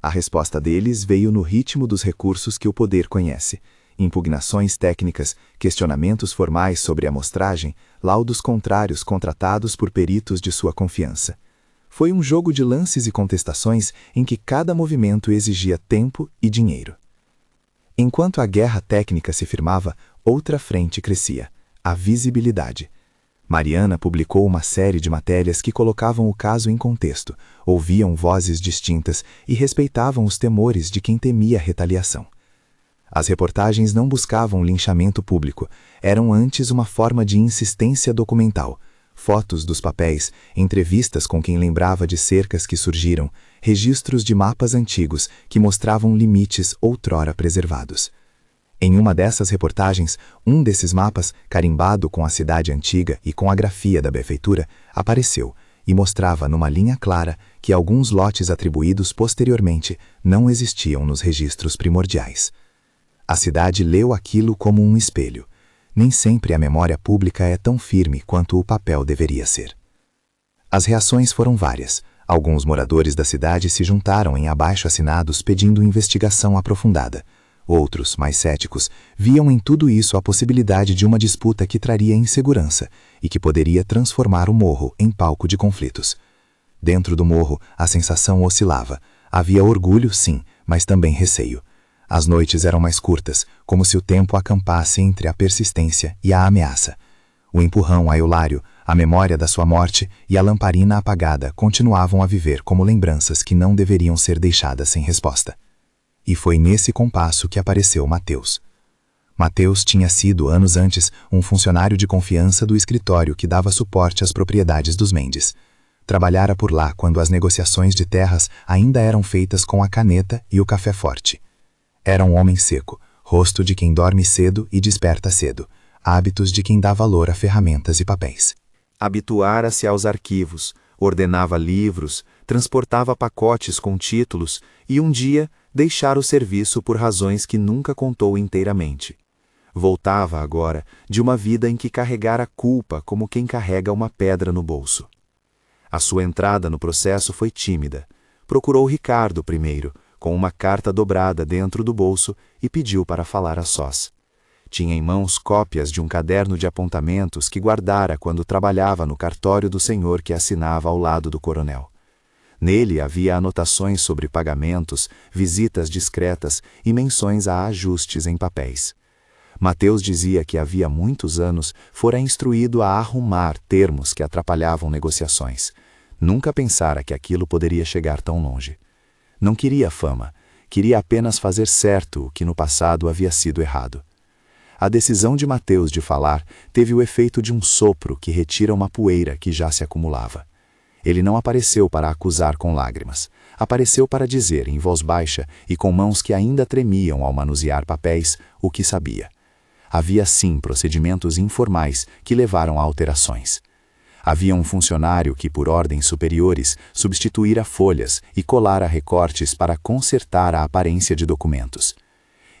A resposta deles veio no ritmo dos recursos que o poder conhece: impugnações técnicas, questionamentos formais sobre a amostragem, laudos contrários contratados por peritos de sua confiança. Foi um jogo de lances e contestações em que cada movimento exigia tempo e dinheiro. Enquanto a guerra técnica se firmava, outra frente crescia: a visibilidade. Mariana publicou uma série de matérias que colocavam o caso em contexto, ouviam vozes distintas e respeitavam os temores de quem temia retaliação. As reportagens não buscavam linchamento público, eram antes uma forma de insistência documental: fotos dos papéis, entrevistas com quem lembrava de cercas que surgiram, registros de mapas antigos que mostravam limites outrora preservados. Em uma dessas reportagens, um desses mapas, carimbado com a cidade antiga e com a grafia da prefeitura, apareceu e mostrava numa linha clara que alguns lotes atribuídos posteriormente não existiam nos registros primordiais. A cidade leu aquilo como um espelho. Nem sempre a memória pública é tão firme quanto o papel deveria ser. As reações foram várias. Alguns moradores da cidade se juntaram em abaixo-assinados pedindo investigação aprofundada. Outros, mais céticos, viam em tudo isso a possibilidade de uma disputa que traria insegurança e que poderia transformar o morro em palco de conflitos. Dentro do morro, a sensação oscilava. Havia orgulho, sim, mas também receio. As noites eram mais curtas, como se o tempo acampasse entre a persistência e a ameaça. O empurrão a Eulário, a memória da sua morte e a lamparina apagada continuavam a viver como lembranças que não deveriam ser deixadas sem resposta. E foi nesse compasso que apareceu Mateus. Mateus tinha sido, anos antes, um funcionário de confiança do escritório que dava suporte às propriedades dos Mendes. Trabalhara por lá quando as negociações de terras ainda eram feitas com a caneta e o café forte. Era um homem seco, rosto de quem dorme cedo e desperta cedo, hábitos de quem dá valor a ferramentas e papéis. Habituara-se aos arquivos, ordenava livros, transportava pacotes com títulos e um dia deixara o serviço por razões que nunca contou inteiramente. Voltava agora de uma vida em que carregara culpa como quem carrega uma pedra no bolso. A sua entrada no processo foi tímida. Procurou Ricardo primeiro, com uma carta dobrada dentro do bolso, e pediu para falar a sós. Tinha em mãos cópias de um caderno de apontamentos que guardara quando trabalhava no cartório do senhor que assinava ao lado do coronel. Nele havia anotações sobre pagamentos, visitas discretas e menções a ajustes em papéis. Mateus dizia que havia muitos anos fora instruído a arrumar termos que atrapalhavam negociações. Nunca pensara que aquilo poderia chegar tão longe. Não queria fama, queria apenas fazer certo o que no passado havia sido errado. A decisão de Mateus de falar teve o efeito de um sopro que retira uma poeira que já se acumulava. Ele não apareceu para acusar com lágrimas. Apareceu para dizer, em voz baixa e com mãos que ainda tremiam ao manusear papéis, o que sabia. Havia sim procedimentos informais que levaram a alterações. Havia um funcionário que, por ordens superiores, substituíra folhas e colara recortes para consertar a aparência de documentos.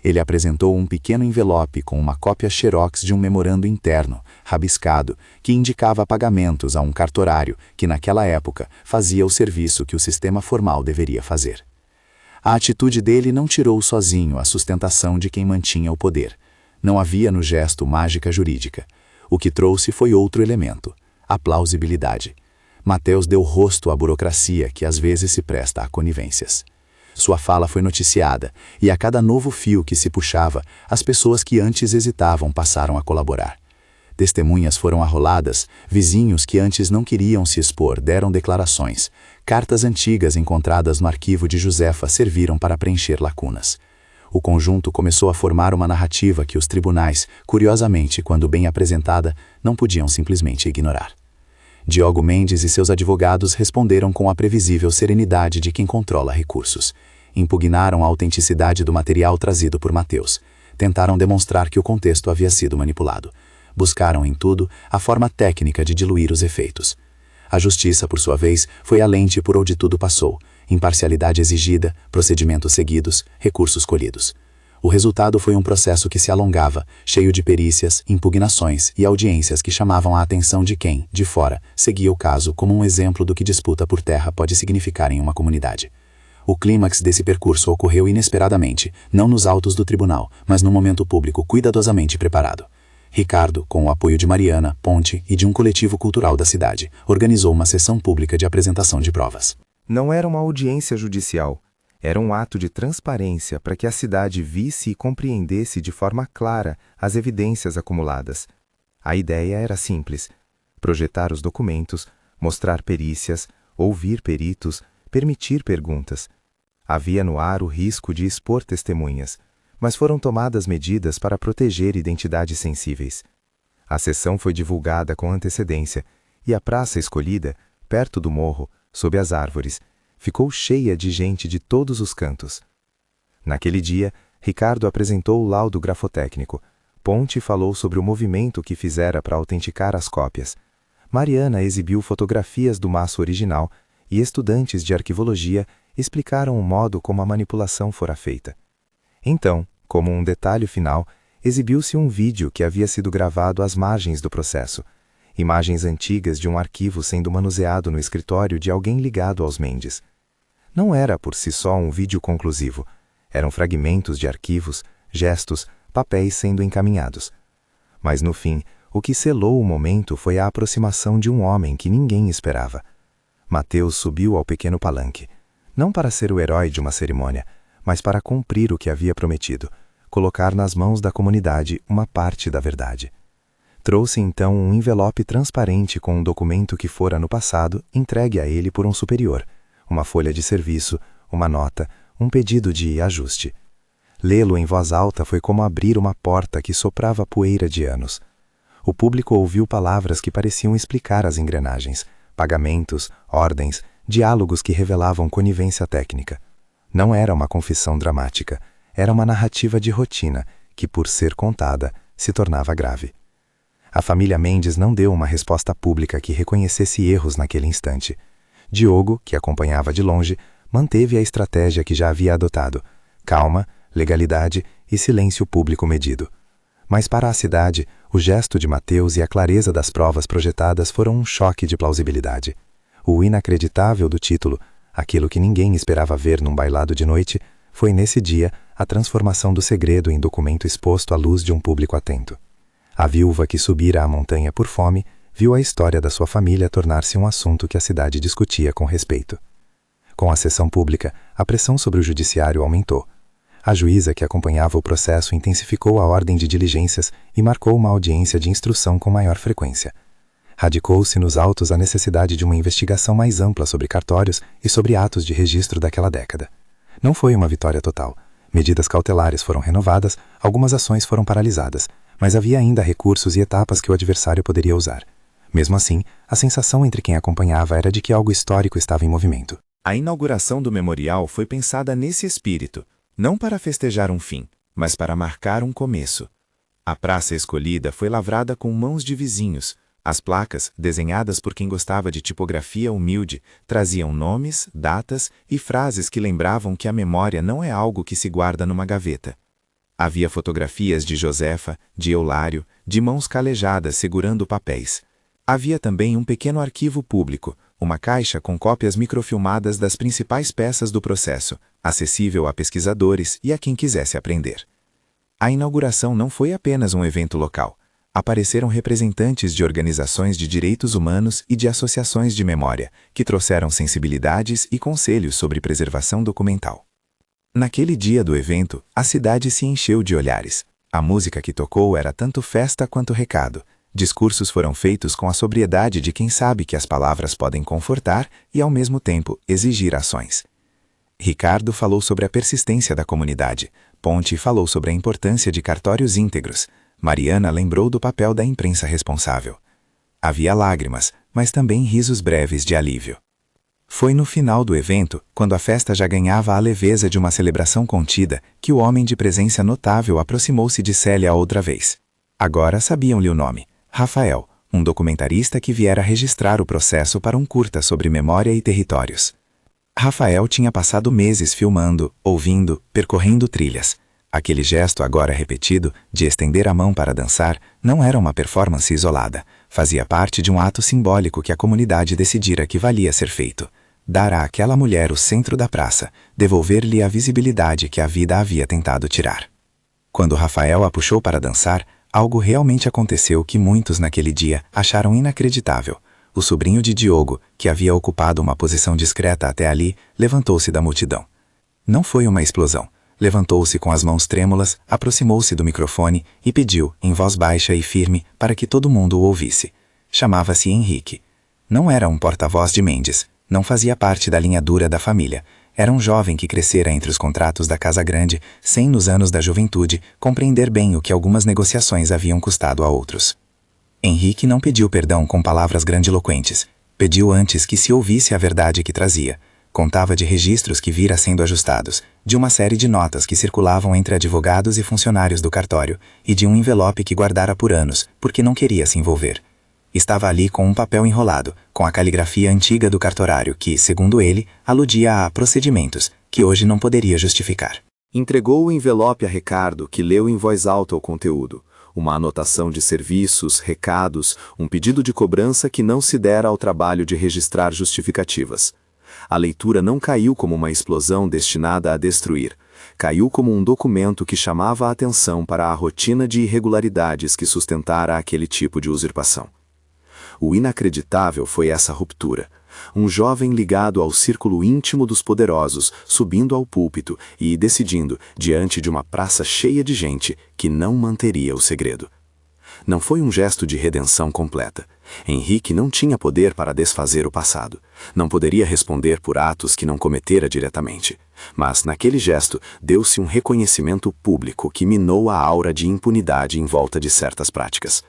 Ele apresentou um pequeno envelope com uma cópia xerox de um memorando interno, rabiscado, que indicava pagamentos a um cartorário que, naquela época, fazia o serviço que o sistema formal deveria fazer. A atitude dele não tirou sozinho a sustentação de quem mantinha o poder. Não havia no gesto mágica jurídica. O que trouxe foi outro elemento: a plausibilidade. Mateus deu rosto à burocracia que às vezes se presta a conivências. Sua fala foi noticiada, e a cada novo fio que se puxava, as pessoas que antes hesitavam passaram a colaborar. Testemunhas foram arroladas, vizinhos que antes não queriam se expor deram declarações, cartas antigas encontradas no arquivo de Josefa serviram para preencher lacunas. O conjunto começou a formar uma narrativa que os tribunais, curiosamente, quando bem apresentada, não podiam simplesmente ignorar. Diogo Mendes e seus advogados responderam com a previsível serenidade de quem controla recursos. Impugnaram a autenticidade do material trazido por Mateus. Tentaram demonstrar que o contexto havia sido manipulado. Buscaram em tudo a forma técnica de diluir os efeitos. A justiça, por sua vez, foi a lente por onde tudo passou. Imparcialidade exigida, procedimentos seguidos, recursos colhidos. O resultado foi um processo que se alongava, cheio de perícias, impugnações e audiências que chamavam a atenção de quem, de fora, seguia o caso como um exemplo do que disputa por terra pode significar em uma comunidade. O clímax desse percurso ocorreu inesperadamente, não nos autos do tribunal, mas num momento público cuidadosamente preparado. Ricardo, com o apoio de Mariana, Ponte e de um coletivo cultural da cidade, organizou uma sessão pública de apresentação de provas. Não era uma audiência judicial, era um ato de transparência para que a cidade visse e compreendesse de forma clara as evidências acumuladas. A ideia era simples: projetar os documentos, mostrar perícias, ouvir peritos, permitir perguntas. Havia no ar o risco de expor testemunhas, mas foram tomadas medidas para proteger identidades sensíveis. A sessão foi divulgada com antecedência e a praça escolhida, perto do morro, sob as árvores, ficou cheia de gente de todos os cantos. Naquele dia, Ricardo apresentou o laudo grafotécnico. Ponte falou sobre o movimento que fizera para autenticar as cópias. Mariana exibiu fotografias do maço original e estudantes de arquivologia explicaram o modo como a manipulação fora feita. Então, como um detalhe final, exibiu-se um vídeo que havia sido gravado às margens do processo. Imagens antigas de um arquivo sendo manuseado no escritório de alguém ligado aos Mendes. Não era por si só um vídeo conclusivo. Eram fragmentos de arquivos, gestos, papéis sendo encaminhados. Mas no fim, o que selou o momento foi a aproximação de um homem que ninguém esperava. Mateus subiu ao pequeno palanque, não para ser o herói de uma cerimônia, mas para cumprir o que havia prometido, colocar nas mãos da comunidade uma parte da verdade. Trouxe então um envelope transparente com um documento que fora no passado entregue a ele por um superior, uma folha de serviço, uma nota, um pedido de ajuste. Lê-lo em voz alta foi como abrir uma porta que soprava poeira de anos. O público ouviu palavras que pareciam explicar as engrenagens, pagamentos, ordens, diálogos que revelavam conivência técnica. Não era uma confissão dramática, era uma narrativa de rotina que, por ser contada, se tornava grave. A família Mendes não deu uma resposta pública que reconhecesse erros naquele instante. Diogo, que acompanhava de longe, manteve a estratégia que já havia adotado: calma, legalidade e silêncio público medido. Mas para a cidade, o gesto de Mateus e a clareza das provas projetadas foram um choque de plausibilidade. O inacreditável do título, aquilo que ninguém esperava ver num bailado de noite, foi nesse dia a transformação do segredo em documento exposto à luz de um público atento. A viúva que subira a montanha por fome viu a história da sua família tornar-se um assunto que a cidade discutia com respeito. Com a sessão pública, a pressão sobre o judiciário aumentou. A juíza que acompanhava o processo intensificou a ordem de diligências e marcou uma audiência de instrução com maior frequência. Radicou-se nos autos a necessidade de uma investigação mais ampla sobre cartórios e sobre atos de registro daquela década. Não foi uma vitória total. Medidas cautelares foram renovadas, algumas ações foram paralisadas, mas havia ainda recursos e etapas que o adversário poderia usar. Mesmo assim, a sensação entre quem acompanhava era de que algo histórico estava em movimento. A inauguração do memorial foi pensada nesse espírito, não para festejar um fim, mas para marcar um começo. A praça escolhida foi lavrada com mãos de vizinhos. As placas, desenhadas por quem gostava de tipografia humilde, traziam nomes, datas e frases que lembravam que a memória não é algo que se guarda numa gaveta. Havia fotografias de Josefa, de Eulário, de mãos calejadas segurando papéis. Havia também um pequeno arquivo público, uma caixa com cópias microfilmadas das principais peças do processo, acessível a pesquisadores e a quem quisesse aprender. A inauguração não foi apenas um evento local. Apareceram representantes de organizações de direitos humanos e de associações de memória, que trouxeram sensibilidades e conselhos sobre preservação documental. Naquele dia do evento, a cidade se encheu de olhares. A música que tocou era tanto festa quanto recado. Discursos foram feitos com a sobriedade de quem sabe que as palavras podem confortar e, ao mesmo tempo, exigir ações. Ricardo falou sobre a persistência da comunidade. Ponte falou sobre a importância de cartórios íntegros. Mariana lembrou do papel da imprensa responsável. Havia lágrimas, mas também risos breves de alívio. Foi no final do evento, quando a festa já ganhava a leveza de uma celebração contida, que o homem de presença notável aproximou-se de Célia outra vez. Agora sabiam-lhe o nome: Rafael, um documentarista que viera registrar o processo para um curta sobre memória e territórios. Rafael tinha passado meses filmando, ouvindo, percorrendo trilhas. Aquele gesto agora repetido, de estender a mão para dançar, não era uma performance isolada. Fazia parte de um ato simbólico que a comunidade decidira que valia ser feito. Dar àquela mulher o centro da praça, devolver-lhe a visibilidade que a vida havia tentado tirar. Quando Rafael a puxou para dançar, algo realmente aconteceu que muitos naquele dia acharam inacreditável. O sobrinho de Diogo, que havia ocupado uma posição discreta até ali, levantou-se da multidão. Não foi uma explosão. Levantou-se com as mãos trêmulas, aproximou-se do microfone e pediu, em voz baixa e firme, para que todo mundo o ouvisse. Chamava-se Henrique. Não era um porta-voz de Mendes, não fazia parte da linha dura da família. Era um jovem que crescera entre os contratos da Casa Grande, sem nos anos da juventude compreender bem o que algumas negociações haviam custado a outros. Henrique não pediu perdão com palavras grandiloquentes. Pediu antes que se ouvisse a verdade que trazia. Contava de registros que vira sendo ajustados, de uma série de notas que circulavam entre advogados e funcionários do cartório, e de um envelope que guardara por anos, porque não queria se envolver. Estava ali com um papel enrolado, com a caligrafia antiga do cartorário que, segundo ele, aludia a procedimentos, que hoje não poderia justificar. Entregou o envelope a Ricardo, que leu em voz alta o conteúdo. Uma anotação de serviços, recados, um pedido de cobrança que não se dera ao trabalho de registrar justificativas. A leitura não caiu como uma explosão destinada a destruir. Caiu como um documento que chamava a atenção para a rotina de irregularidades que sustentara aquele tipo de usurpação. O inacreditável foi essa ruptura. Um jovem ligado ao círculo íntimo dos poderosos, subindo ao púlpito e decidindo, diante de uma praça cheia de gente, que não manteria o segredo. Não foi um gesto de redenção completa. Henrique não tinha poder para desfazer o passado. Não poderia responder por atos que não cometera diretamente. Mas, naquele gesto, deu-se um reconhecimento público que minou a aura de impunidade em volta de certas práticas.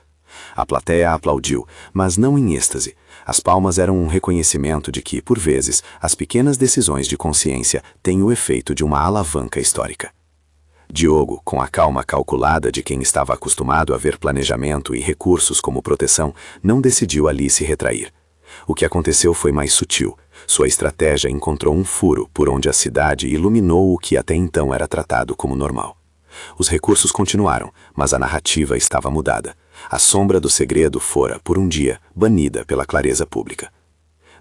A plateia aplaudiu, mas não em êxtase. As palmas eram um reconhecimento de que, por vezes, as pequenas decisões de consciência têm o efeito de uma alavanca histórica. Diogo, com a calma calculada de quem estava acostumado a ver planejamento e recursos como proteção, não decidiu ali se retrair. O que aconteceu foi mais sutil. Sua estratégia encontrou um furo por onde a cidade iluminou o que até então era tratado como normal. Os recursos continuaram, mas a narrativa estava mudada. A sombra do segredo fora, por um dia, banida pela clareza pública.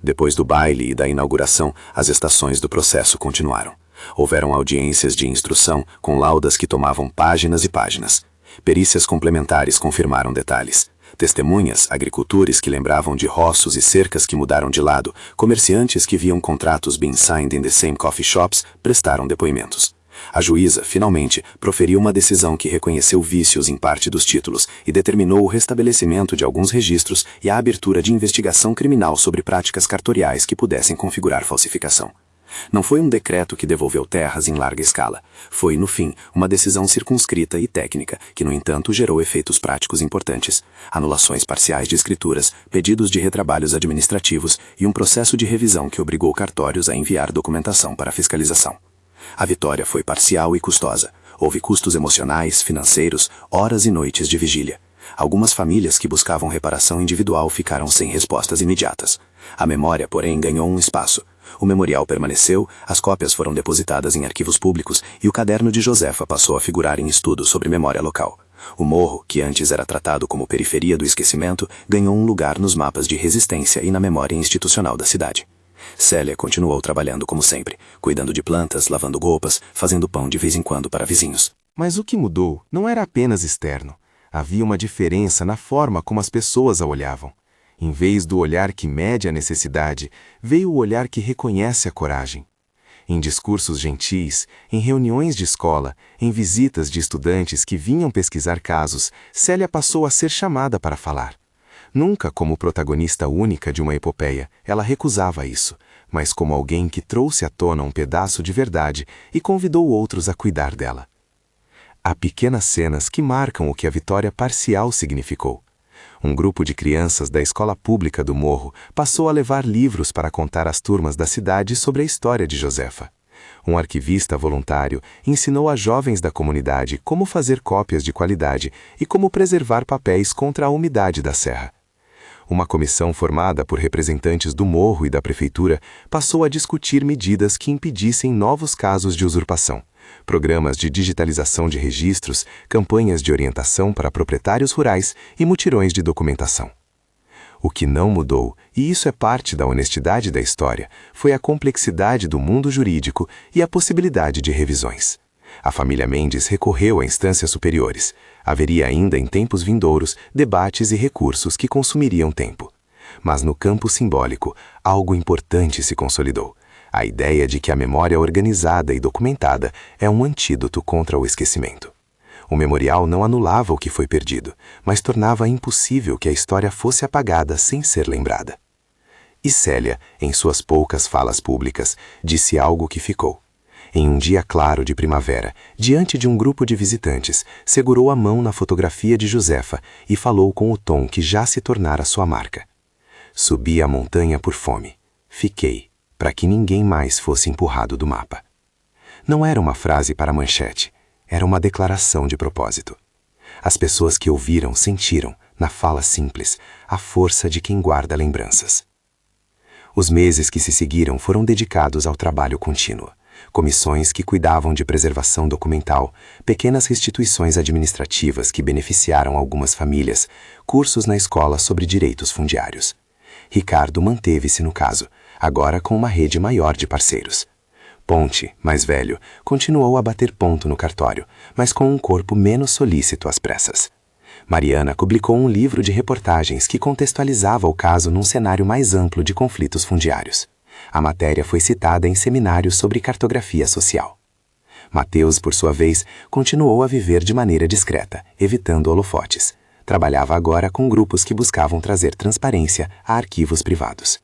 Depois do baile e da inauguração, as estações do processo continuaram. Houveram audiências de instrução com laudas que tomavam páginas e páginas. Perícias complementares confirmaram detalhes. Testemunhas, agricultores que lembravam de roços e cercas que mudaram de lado, comerciantes que viam contratos being signed in the same coffee shops, prestaram depoimentos. A juíza, finalmente, proferiu uma decisão que reconheceu vícios em parte dos títulos e determinou o restabelecimento de alguns registros e a abertura de investigação criminal sobre práticas cartoriais que pudessem configurar falsificação. Não foi um decreto que devolveu terras em larga escala. Foi, no fim, uma decisão circunscrita e técnica, que, no entanto, gerou efeitos práticos importantes. Anulações parciais de escrituras, pedidos de retrabalhos administrativos e um processo de revisão que obrigou cartórios a enviar documentação para fiscalização. A vitória foi parcial e custosa. Houve custos emocionais, financeiros, horas e noites de vigília. Algumas famílias que buscavam reparação individual ficaram sem respostas imediatas. A memória, porém, ganhou um espaço. O memorial permaneceu, as cópias foram depositadas em arquivos públicos e o caderno de Josefa passou a figurar em estudos sobre memória local. O morro, que antes era tratado como periferia do esquecimento, ganhou um lugar nos mapas de resistência e na memória institucional da cidade. Célia continuou trabalhando como sempre, cuidando de plantas, lavando roupas, fazendo pão de vez em quando para vizinhos. Mas o que mudou não era apenas externo. Havia uma diferença na forma como as pessoas a olhavam. Em vez do olhar que mede a necessidade, veio o olhar que reconhece a coragem. Em discursos gentis, em reuniões de escola, em visitas de estudantes que vinham pesquisar casos, Célia passou a ser chamada para falar. Nunca como protagonista única de uma epopeia, ela recusava isso, mas como alguém que trouxe à tona um pedaço de verdade e convidou outros a cuidar dela. Há pequenas cenas que marcam o que a vitória parcial significou. Um grupo de crianças da escola pública do Morro passou a levar livros para contar às turmas da cidade sobre a história de Josefa. Um arquivista voluntário ensinou a jovens da comunidade como fazer cópias de qualidade e como preservar papéis contra a umidade da serra. Uma comissão formada por representantes do Morro e da prefeitura passou a discutir medidas que impedissem novos casos de usurpação, Programas de digitalização de registros, campanhas de orientação para proprietários rurais e mutirões de documentação. O que não mudou, e isso é parte da honestidade da história, foi a complexidade do mundo jurídico e a possibilidade de revisões. A família Mendes recorreu a instâncias superiores. Haveria ainda em tempos vindouros debates e recursos que consumiriam tempo. Mas no campo simbólico, algo importante se consolidou. A ideia de que a memória organizada e documentada é um antídoto contra o esquecimento. O memorial não anulava o que foi perdido, mas tornava impossível que a história fosse apagada sem ser lembrada. E Célia, em suas poucas falas públicas, disse algo que ficou. Em um dia claro de primavera, diante de um grupo de visitantes, segurou a mão na fotografia de Josefa e falou com o tom que já se tornara sua marca. Subi a montanha por fome. Fiquei, para que ninguém mais fosse empurrado do mapa. Não era uma frase para manchete, era uma declaração de propósito. As pessoas que ouviram sentiram, na fala simples, a força de quem guarda lembranças. Os meses que se seguiram foram dedicados ao trabalho contínuo. Comissões que cuidavam de preservação documental, pequenas restituições administrativas que beneficiaram algumas famílias, cursos na escola sobre direitos fundiários. Ricardo manteve-se no caso, agora com uma rede maior de parceiros. Ponte, mais velho, continuou a bater ponto no cartório, mas com um corpo menos solícito às pressas. Mariana publicou um livro de reportagens que contextualizava o caso num cenário mais amplo de conflitos fundiários. A matéria foi citada em seminários sobre cartografia social. Mateus, por sua vez, continuou a viver de maneira discreta, evitando holofotes. Trabalhava agora com grupos que buscavam trazer transparência a arquivos privados.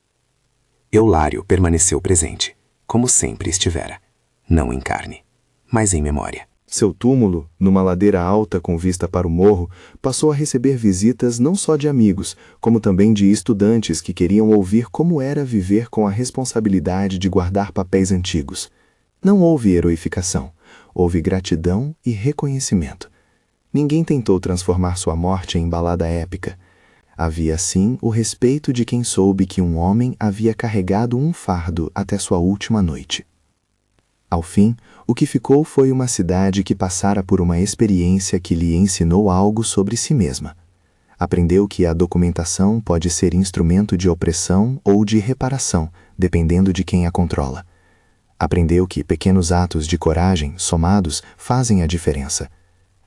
Eulário permaneceu presente, como sempre estivera, não em carne, mas em memória. Seu túmulo, numa ladeira alta com vista para o morro, passou a receber visitas não só de amigos, como também de estudantes que queriam ouvir como era viver com a responsabilidade de guardar papéis antigos. Não houve heroificação, houve gratidão e reconhecimento. Ninguém tentou transformar sua morte em balada épica. Havia, sim, o respeito de quem soube que um homem havia carregado um fardo até sua última noite. Ao fim, o que ficou foi uma cidade que passara por uma experiência que lhe ensinou algo sobre si mesma. Aprendeu que a documentação pode ser instrumento de opressão ou de reparação, dependendo de quem a controla. Aprendeu que pequenos atos de coragem, somados, fazem a diferença.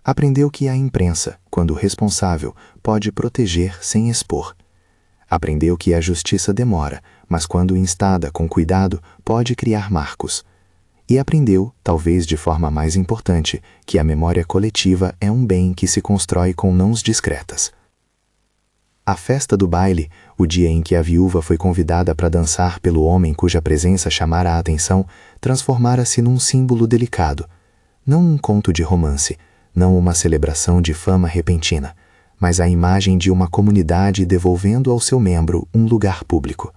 Aprendeu que a imprensa, quando responsável, pode proteger sem expor. Aprendeu que a justiça demora, mas quando instada com cuidado, pode criar marcos. E aprendeu, talvez de forma mais importante, que a memória coletiva é um bem que se constrói com mãos discretas. A festa do baile, o dia em que a viúva foi convidada para dançar pelo homem cuja presença chamara a atenção, transformara-se num símbolo delicado. Não um conto de romance, não uma celebração de fama repentina, mas a imagem de uma comunidade devolvendo ao seu membro um lugar público.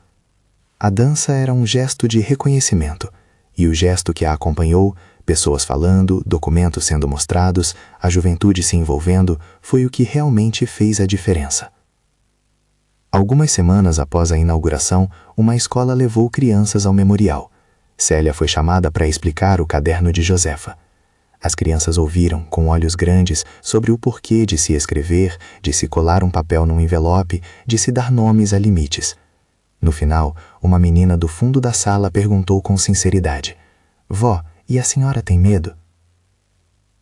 A dança era um gesto de reconhecimento, e o gesto que a acompanhou, pessoas falando, documentos sendo mostrados, a juventude se envolvendo, foi o que realmente fez a diferença. Algumas semanas após a inauguração, uma escola levou crianças ao memorial. Célia foi chamada para explicar o caderno de Josefa. As crianças ouviram, com olhos grandes, sobre o porquê de se escrever, de se colar um papel num envelope, de se dar nomes a limites. No final, uma menina do fundo da sala perguntou com sinceridade: "Vó, e a senhora tem medo?"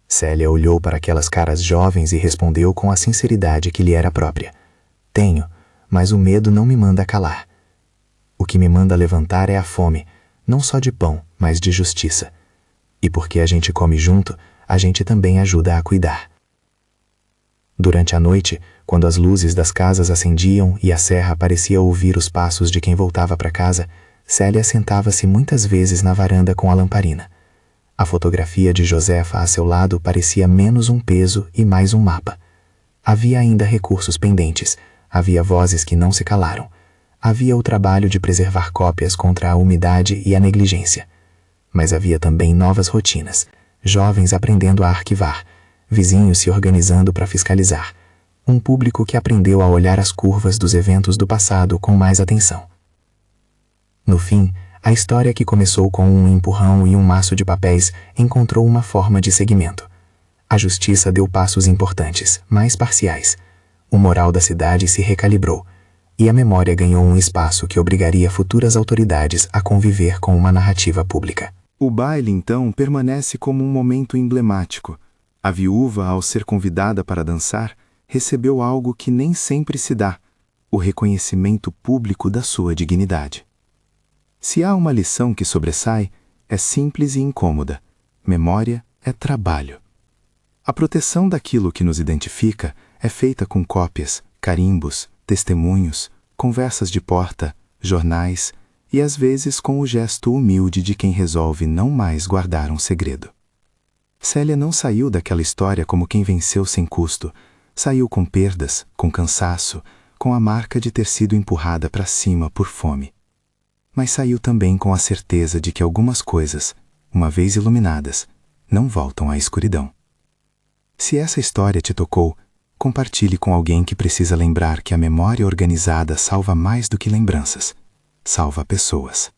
Célia olhou para aquelas caras jovens e respondeu com a sinceridade que lhe era própria: "Tenho, mas o medo não me manda calar. O que me manda levantar é a fome, não só de pão, mas de justiça. E porque a gente come junto, a gente também ajuda a cuidar." Durante a noite, quando as luzes das casas acendiam e a serra parecia ouvir os passos de quem voltava para casa, Célia sentava-se muitas vezes na varanda com a lamparina. A fotografia de Josefa a seu lado parecia menos um peso e mais um mapa. Havia ainda recursos pendentes, havia vozes que não se calaram. Havia o trabalho de preservar cópias contra a umidade e a negligência. Mas havia também novas rotinas, jovens aprendendo a arquivar, vizinhos se organizando para fiscalizar, um público que aprendeu a olhar as curvas dos eventos do passado com mais atenção. No fim, A história que começou com um empurrão e um maço de papéis encontrou uma forma de seguimento. A justiça deu passos importantes, mais parciais. O moral da cidade se recalibrou, e a memória ganhou um espaço que obrigaria futuras autoridades a conviver com uma narrativa pública. O baile, então, permanece como um momento emblemático. A viúva, ao ser convidada para dançar, recebeu algo que nem sempre se dá: o reconhecimento público da sua dignidade. Se há uma lição que sobressai, é simples e incômoda: memória é trabalho. A proteção daquilo que nos identifica é feita com cópias, carimbos, testemunhos, conversas de porta, jornais e às vezes com o gesto humilde de quem resolve não mais guardar um segredo. Célia não saiu daquela história como quem venceu sem custo. Saiu com perdas, com cansaço, com a marca de ter sido empurrada para cima por fome. Mas saiu também com a certeza de que algumas coisas, uma vez iluminadas, não voltam à escuridão. Se essa história te tocou, compartilhe com alguém que precisa lembrar que a memória organizada salva mais do que lembranças, salva pessoas.